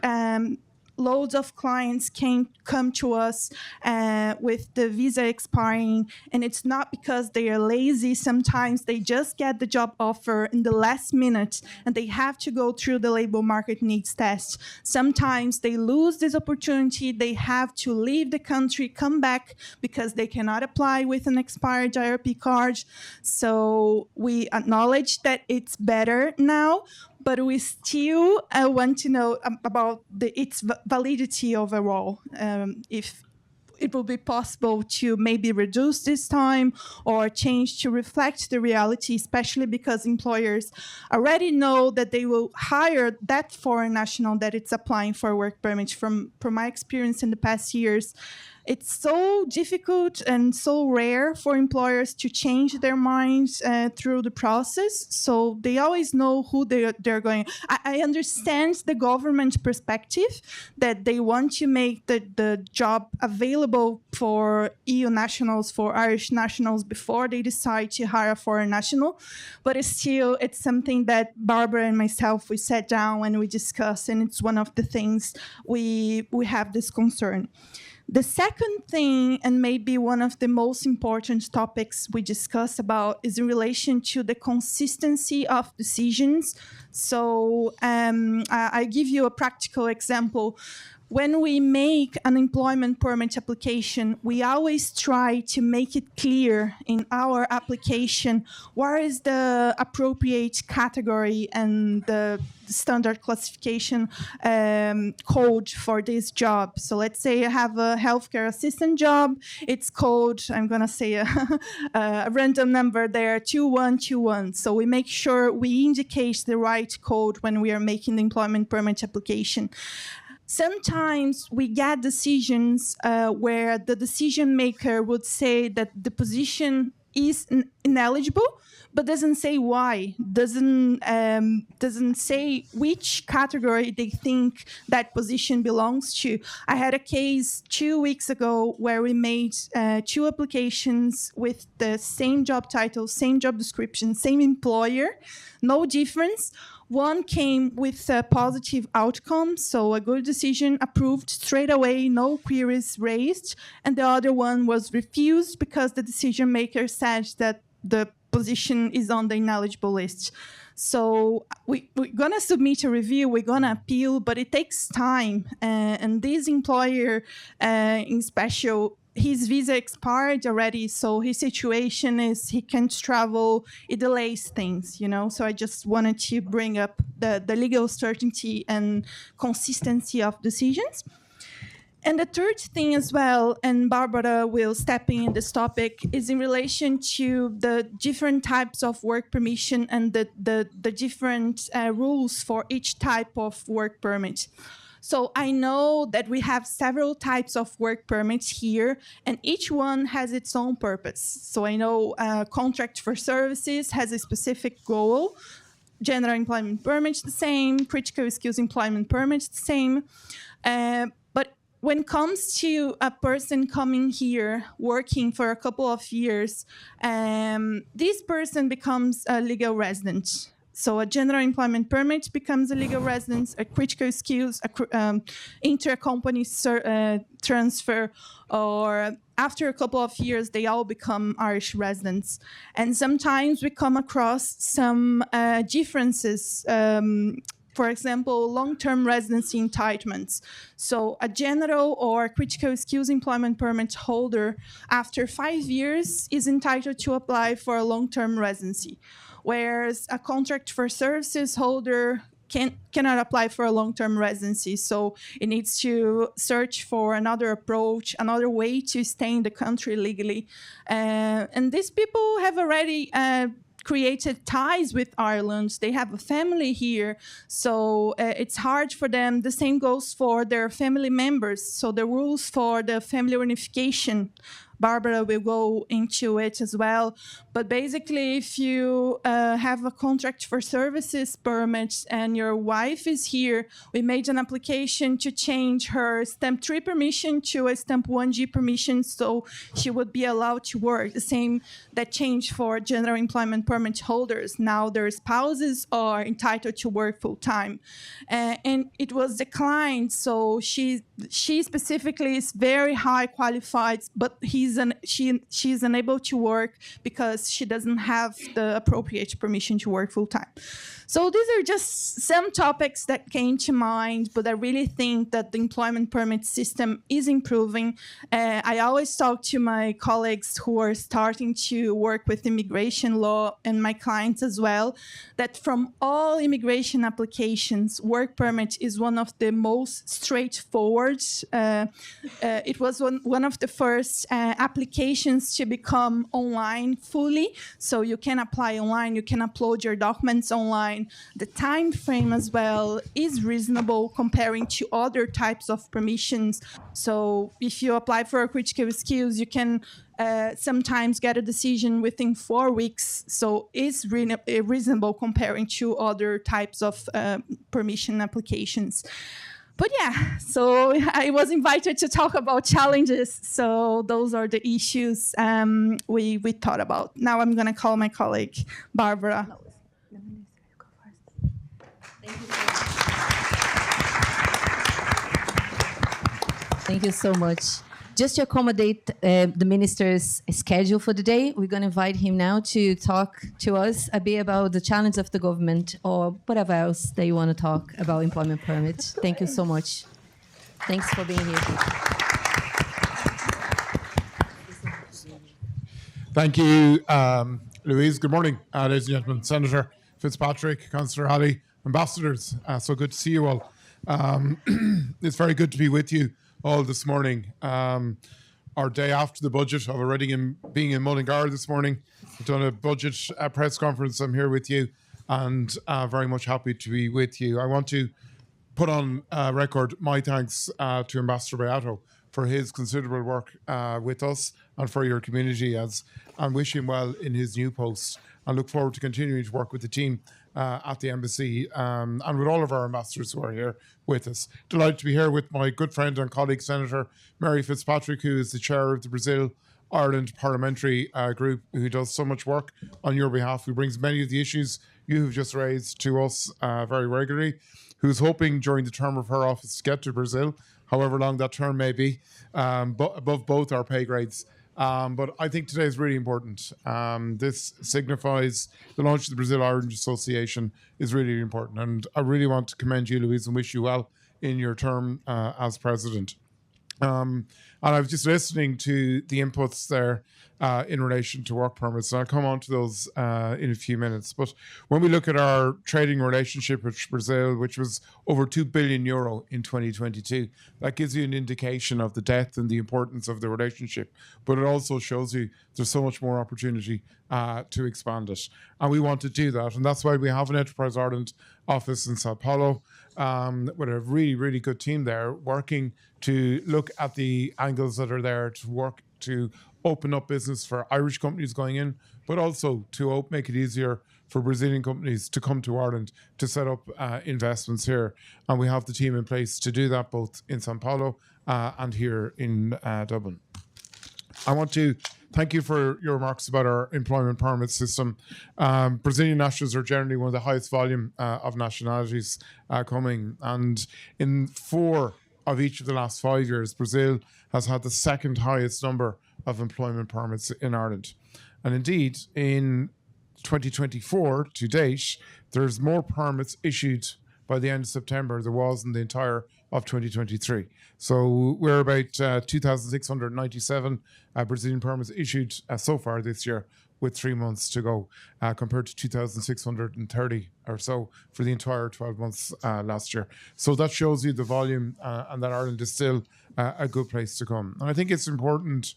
loads of clients come to us with the visa expiring, and it's not because they are lazy. Sometimes they just get the job offer in the last minute and they have to go through the labor market needs test. Sometimes they lose this opportunity. They have to leave the country, come back because they cannot apply with an expired IRP card. So we acknowledge that it's better now, but we still want to know about its validity overall. If it will be possible to maybe reduce this time or change to reflect the reality, especially because employers already know that they will hire that foreign national that it's applying for a work permit. From my experience in the past years, it's so difficult and so rare for employers to change their minds through the process. So they always know who they're going. I understand the government perspective that they want to make the job available for EU nationals, for Irish nationals before they decide to hire a foreign national. But it's something that Barbara and myself, we sat down and we discussed, and it's one of the things we have this concern. The second thing, and maybe one of the most important topics we discuss about, is in relation to the consistency of decisions. So I give you a practical example. When we make an employment permit application, we always try to make it clear in our application where is the appropriate category and the standard classification code for this job. So let's say I have a healthcare assistant job. It's code, I'm going to say a random number there, 2121. So we make sure we indicate the right code when we are making the employment permit application. Sometimes we get decisions where the decision maker would say that the position is ineligible, but doesn't say why, doesn't say which category they think that position belongs to. I had a case 2 weeks ago where we made 2 applications with the same job title, same job description, same employer, no difference. One came with a positive outcome, so a good decision approved straight away, no queries raised, and the other one was refused because the decision maker said that the position is on the ineligible list. So we're going to submit a review, we're going to appeal, but it takes time. And this employer in special, his visa expired already, so his situation is he can't travel. It delays things, you know. So I just wanted to bring up the legal certainty and consistency of decisions. And the third thing as well, and Barbara will step in this topic, is in relation to the different types of work permission and the different rules for each type of work permit. So I know that we have several types of work permits here, and each one has its own purpose. So I know contract for services has a specific goal, general employment permits the same, critical skills employment permits the same. But when it comes to a person coming here, working for a couple of years, this person becomes a legal resident. So a general employment permit becomes a legal residence, a critical skills, inter-company transfer, or after a couple of years, they all become Irish residents. And sometimes we come across some differences. For example, long-term residency entitlements. So a general or critical skills employment permit holder after 5 years is entitled to apply for a long-term residency, whereas a contract for services holder cannot apply for a long-term residency. So it needs to search for another approach, another way to stay in the country legally. And these people have already created ties with Ireland. They have a family here, so it's hard for them. The same goes for their family members. So the rules for the family reunification Barbara will go into it as well. But basically, if you have a contract for services permit and your wife is here, we made an application to change her stamp 3 permission to a stamp 1G permission, so she would be allowed to work. The same that changed for general employment permit holders. Now their spouses are entitled to work full-time. And it was declined, so she specifically is very high qualified, but she's unable to work because she doesn't have the appropriate permission to work full-time. So these are just some topics that came to mind, but I really think that the employment permit system is improving. I always talk to my colleagues who are starting to work with immigration law and my clients as well, that from all immigration applications, work permit is one of the most straightforward. It was one of the first applications to become online fully. So you can apply online, you can upload your documents online. The time frame as well is reasonable comparing to other types of permissions. So if you apply for a critical skills, you can sometimes get a decision within 4 weeks. So it's reasonable comparing to other types of permission applications. But yeah, so I was invited to talk about challenges. So those are the issues we thought about. Now I'm going to call my colleague, Barbara. Thank you so much. Just to accommodate the minister's schedule for the day, we're going to invite him now to talk to us a bit about the challenge of the government or whatever else that you want to talk about employment permits. Thank you so much. Thanks for being here. Thank you, Louise. Good morning, ladies and gentlemen. Senator Fitzpatrick, Councillor Halley, ambassadors. So good to see you all. It's very good to be with you all this morning. Our day after the budget, I've already being in Mullingar this morning. I've done a budget press conference. I'm here with you and very much happy to be with you. I want to put on record my thanks to Ambassador Beato for his considerable work with us and for your community, and wish him well in his new post, and look forward to continuing to work with the team at the embassy and with all of our ambassadors who are here with us. Delighted to be here with my good friend and colleague, Senator Mary Fitzpatrick, who is the chair of the Brazil-Ireland Parliamentary Group, who does so much work on your behalf, who brings many of the issues you have just raised to us very regularly, who's hoping during the term of her office to get to Brazil, however long that term may be, but above both our pay grades. But I think today is really important. This signifies the launch of the Brazil-Ireland Association is really important. And I really want to commend you, Louise, and wish you well in your term as president. And I was just listening to the inputs there in relation to work permits, and I'll come on to those in a few minutes. But when we look at our trading relationship with Brazil, which was over €2 billion in 2022, that gives you an indication of the depth and the importance of the relationship. But it also shows you there's so much more opportunity to expand it. And we want to do that. And that's why we have an Enterprise Ireland office in Sao Paulo with a really, really good team there working to look at the angles that are there to work to open up business for Irish companies going in, but also to make it easier for Brazilian companies to come to Ireland to set up investments here. And we have the team in place to do that both in Sao Paulo and here in Dublin. I want to thank you for your remarks about our employment permit system. Brazilian nationals are generally one of the highest volume of nationalities coming. And in 4 of each of the last 5 years, Brazil has had the second highest number of employment permits in Ireland. And indeed, in 2024 to date, there's more permits issued by the end of September than there was in the entire of 2023. So we're about 2,697 Brazilian permits issued so far this year, with 3 months to go, compared to 2,630 or so for the entire 12 months last year. So that shows you the volume and that Ireland is still a good place to come. And I think it's important.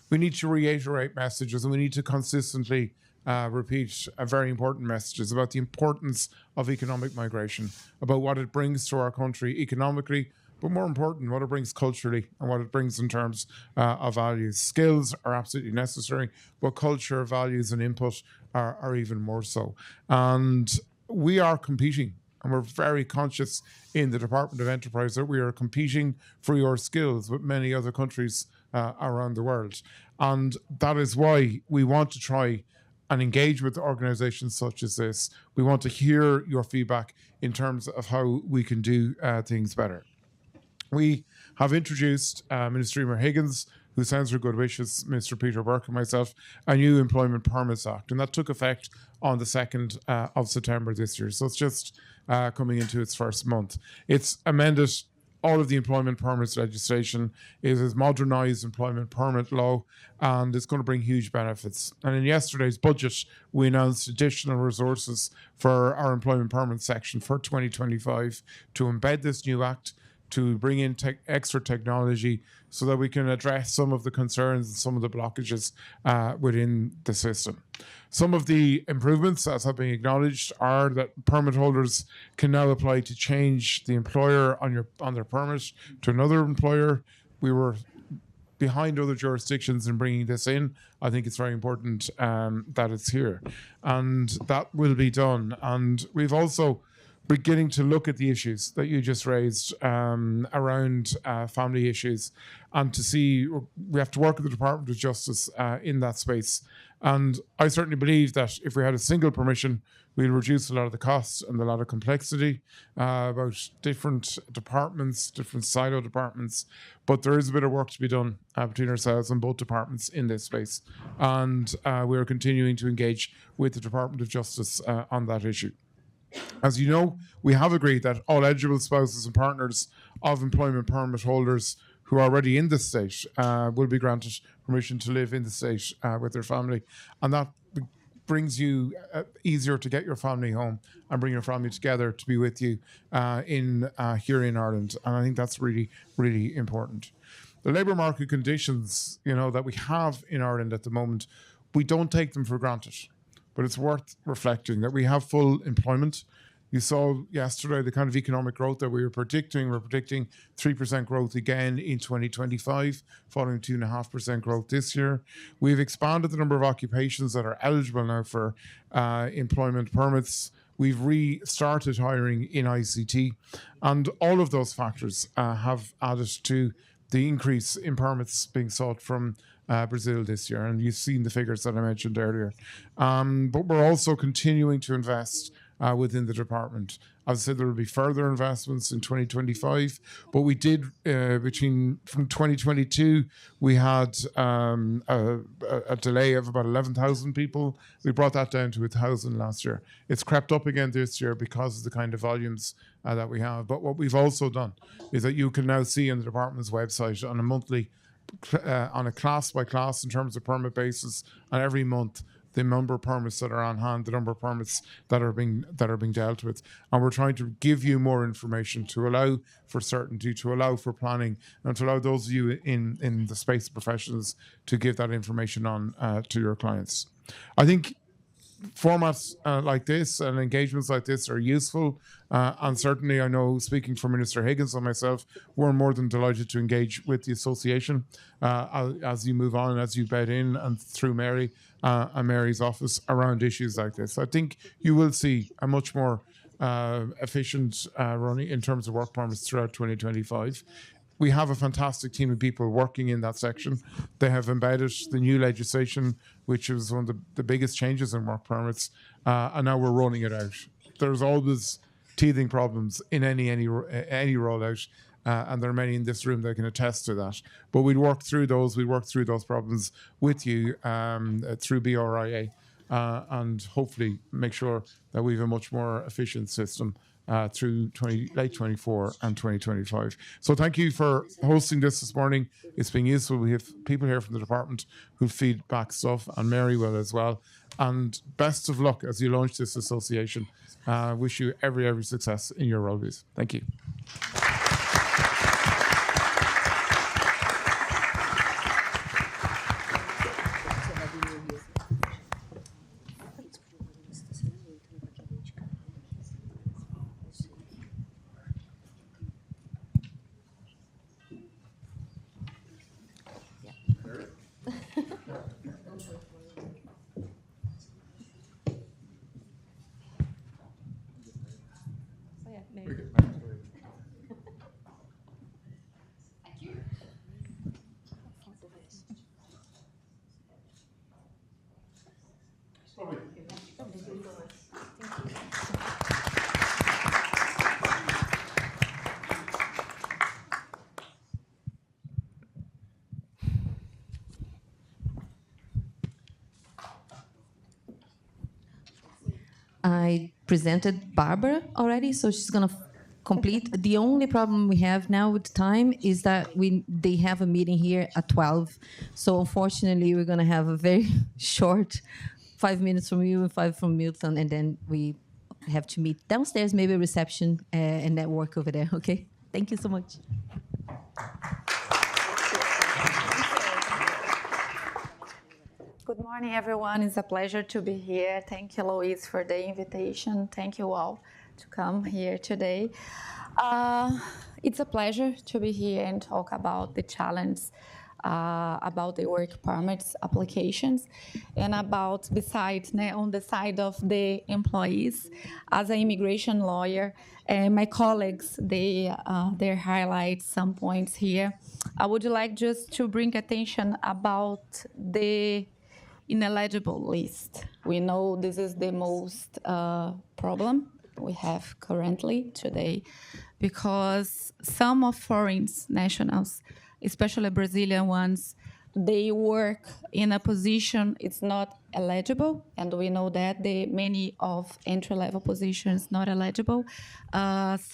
We need to reiterate messages, and we need to consistently repeat very important messages about the importance of economic migration, about what it brings to our country economically, but more important, what it brings culturally and what it brings in terms of values. Skills are absolutely necessary, but culture, values, and input are even more so. And we are competing, and we're very conscious in the Department of Enterprise that we are competing for your skills with many other countries around the world. And that is why we want to try and engage with organizations such as this. We want to hear your feedback in terms of how we can do things better. We have introduced Minister Emer Higgins, who sends her good wishes, Mr. Peter Burke and myself, a new Employment Permits Act, and that took effect on the 2nd of September this year. So it's just coming into its first month. It's amended all of the employment permits legislation. It has modernised employment permit law, and it's going to bring huge benefits. And in yesterday's budget, we announced additional resources for our employment permit section for 2025 to embed this new act, to bring in extra technology so that we can address some of the concerns and some of the blockages within the system. Some of the improvements, as have been acknowledged, are that permit holders can now apply to change the employer on their permit to another employer. We were behind other jurisdictions in bringing this in. I think it's very important that it's here, and that will be done. And we've also beginning to look at the issues that you just raised around family issues, and to see we have to work with the Department of Justice in that space. And I certainly believe that if we had a single permission, we'll reduce a lot of the costs and a lot of complexity about different departments, different silo departments. But there is a bit of work to be done between ourselves and both departments in this space. And we are continuing to engage with the Department of Justice on that issue. As you know, we have agreed that all eligible spouses and partners of employment permit holders who are already in the state will be granted permission to live in the state with their family. And that brings you easier to get your family home and bring your family together to be with you here in Ireland. And I think that's really, really important. The labour market conditions, that we have in Ireland at the moment, we don't take them for granted. But it's worth reflecting that we have full employment. You saw yesterday the kind of economic growth that we were predicting. We're predicting 3% growth again in 2025, following 2.5% growth this year. We've expanded the number of occupations that are eligible now for employment permits. We've restarted hiring in ICT. And all of those factors have added to the increase in permits being sought from Brazil this year, and you've seen the figures that I mentioned earlier. But we're also continuing to invest within the department. As I said, there will be further investments in 2025, but we did from 2022, we had a delay of about 11,000 people. We brought that down to 1,000 last year. It's crept up again this year because of the kind of volumes that we have. But what we've also done is that you can now see on the department's website on a monthly on a class by class in terms of permit basis, and every month the number of permits that are on hand, the number of permits that are being dealt with, and we're trying to give you more information to allow for certainty, to allow for planning, and to allow those of you in the space of professionals to give that information on to your clients. I think formats like this and engagements like this are useful, and certainly I know, speaking for Minister Higgins and myself, we're more than delighted to engage with the association as you move on, as you bed in, and through Mary and Mary's office around issues like this. I think you will see a much more efficient running in terms of work permits throughout 2025. We have a fantastic team of people working in that section. They have embedded the new legislation, which was one of the biggest changes in work permits, and now we're rolling it out. There's always teething problems in any rollout, and there are many in this room that can attest to that. But we'd work through those. We work through those problems with you through BRIA, and hopefully make sure that we have a much more efficient system through late 24 and 2025. So thank you for hosting this morning. It's been useful. We have people here from the department who feed back stuff, and Mary will as well. And best of luck as you launch this association. Wish you every success in your roles. Thank you. presented Barbara already, so she's going to complete. The only problem we have now with time is that they have a meeting here at 12. So unfortunately, we're going to have a very short 5 minutes from you and 5 from Milton, and then we have to meet downstairs, maybe a reception and network over there, okay? Thank you so much. Good morning, everyone. It's a pleasure to be here. Thank you, Louise, for the invitation. Thank you all to come here today. It's a pleasure to be here and talk about the challenge about the work permits applications and about, besides, on the side of the employees, as an immigration lawyer, my colleagues, they highlight some points here. I would like just to bring attention about the ineligible list. We know this is the most problem we have currently today, because some of foreign nationals, especially Brazilian ones, they work in a position it's not eligible, and we know that many of entry-level positions not eligible,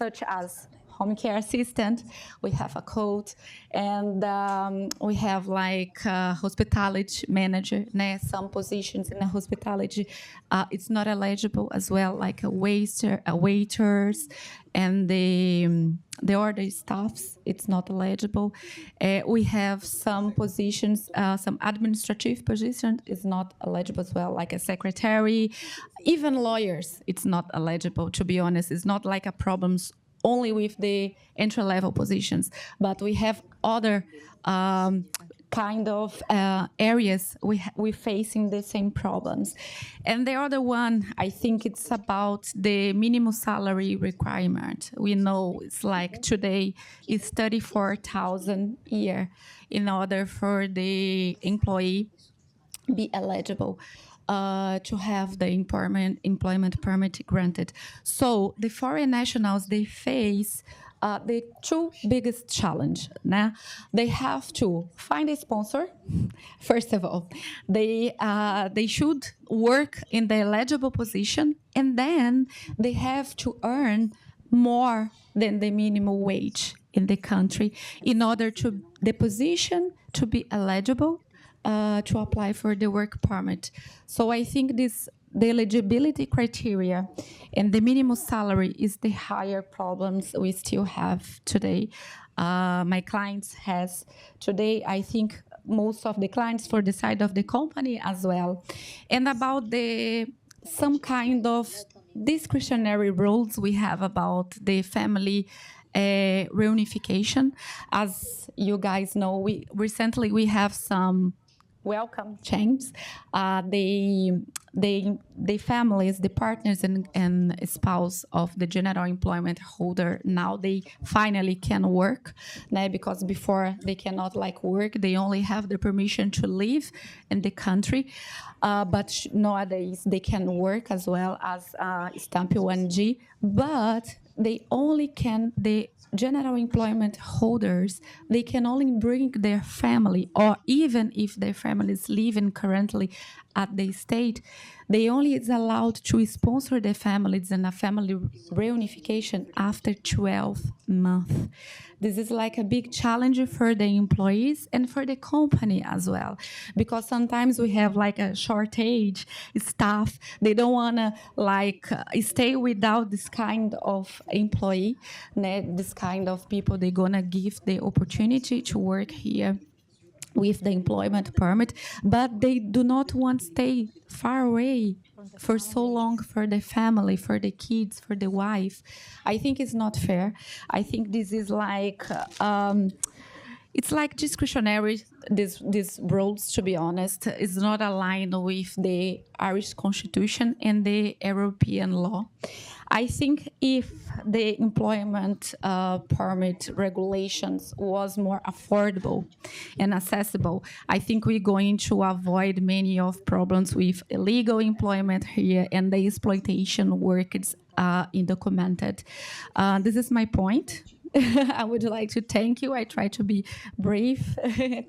such as home care assistant, we have a code, and we have like hospitality manager. Some positions in the hospitality, it's not eligible as well, like a waiters, and the order staffs, it's not eligible. We have some positions, some administrative positions is not eligible as well, like a secretary, even lawyers, it's not eligible, to be honest. It's not like a problems only with the entry-level positions, but we have other kind of areas we're facing the same problems. And the other one, I think it's about the minimum salary requirement. We know it's like today it's 34,000 a year in order for the employee be eligible to have the employment permit granted. So the foreign nationals, they face the two biggest challenge. Né? They have to find a sponsor. First of all, they should work in the eligible position, and then they have to earn more than the minimum wage in the country in order to the position to be eligible to apply for the work permit. So I think the eligibility criteria and the minimum salary is the higher problems we still have today. My clients has today, I think most of the clients for the side of the company as well. And about some kind of discretionary rules we have about the family reunification. As you guys know, recently we have some welcome changes. The families, the partners and spouse of the general employment holder, now they finally can work, because before they cannot work, they only have the permission to live in the country. But nowadays they can work as well as Stamp 1G, but they only can, the general employment holders, they can only bring their family, or even if their family is living currently at the state, they only is allowed to sponsor their families in a family reunification after 12 months. This is like a big challenge for the employees and for the company as well, because sometimes we have like a shortage staff. They don't want to stay without this kind of employee, this kind of people they're gonna give the opportunity to work here with the employment permit, but they do not want to stay far away for so long for the family, for the kids, for the wife. I think it's not fair. I think this is it's like discretionary, these rules, to be honest, is not aligned with the Irish Constitution and the European law. I think if the employment permit regulations was more affordable and accessible, I think we're going to avoid many of problems with illegal employment here and the exploitation work is undocumented. This is my point. I would like to thank you. I try to be brief.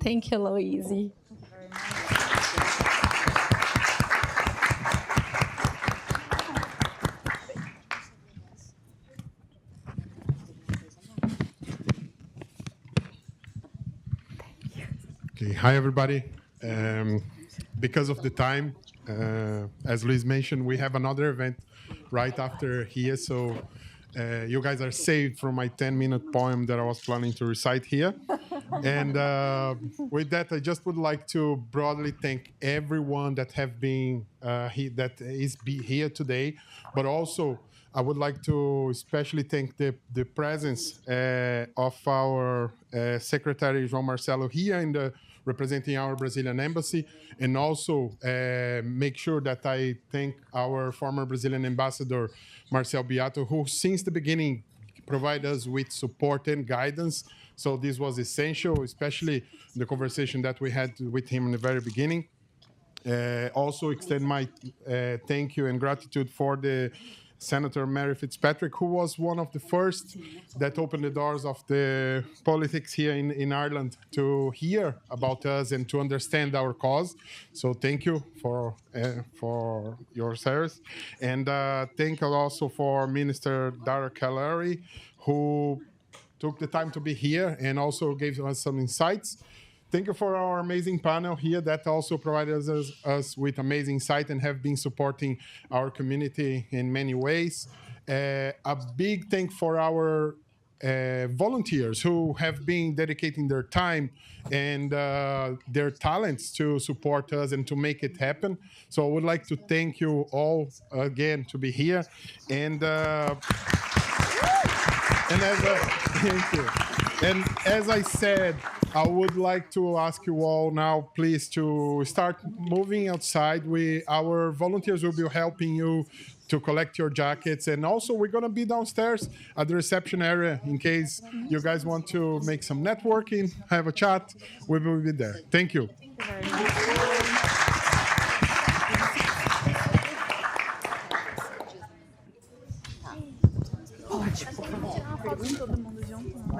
Thank you, Louise. Thank you very much. Okay, hi everybody. Because of the time, as Luis mentioned, we have another event right after here, so you guys are saved from my 10-minute poem that I was planning to recite here. And with that, I just would like to broadly thank everyone that have been here today, but also I would like to especially thank the presence of our Secretary João Marcelo here in the representing our Brazilian embassy, and also make sure that I thank our former Brazilian ambassador, Marcel Beato, who since the beginning provide us with support and guidance. So this was essential, especially the conversation that we had with him in the very beginning. Also extend my thank you and gratitude for the Senator Mary Fitzpatrick, who was one of the first that opened the doors of the politics here in Ireland to hear about us and to understand our cause. So thank you for your service. And thank you also for Minister Dara Kalari, who took the time to be here and also gave us some insights. Thank you for our amazing panel here that also provided us with amazing insight and have been supporting our community in many ways. A big thank for our volunteers who have been dedicating their time and their talents to support us and to make it happen. So I would like to thank you all again to be here. And thank you. And as I said, I would like to ask you all now, please, to start moving outside. Our volunteers will be helping you to collect your jackets. And also, we're going to be downstairs at the reception area in case you guys want to make some networking, have a chat. We will be there. Thank you. Pode, por favor. Todo mundo junto.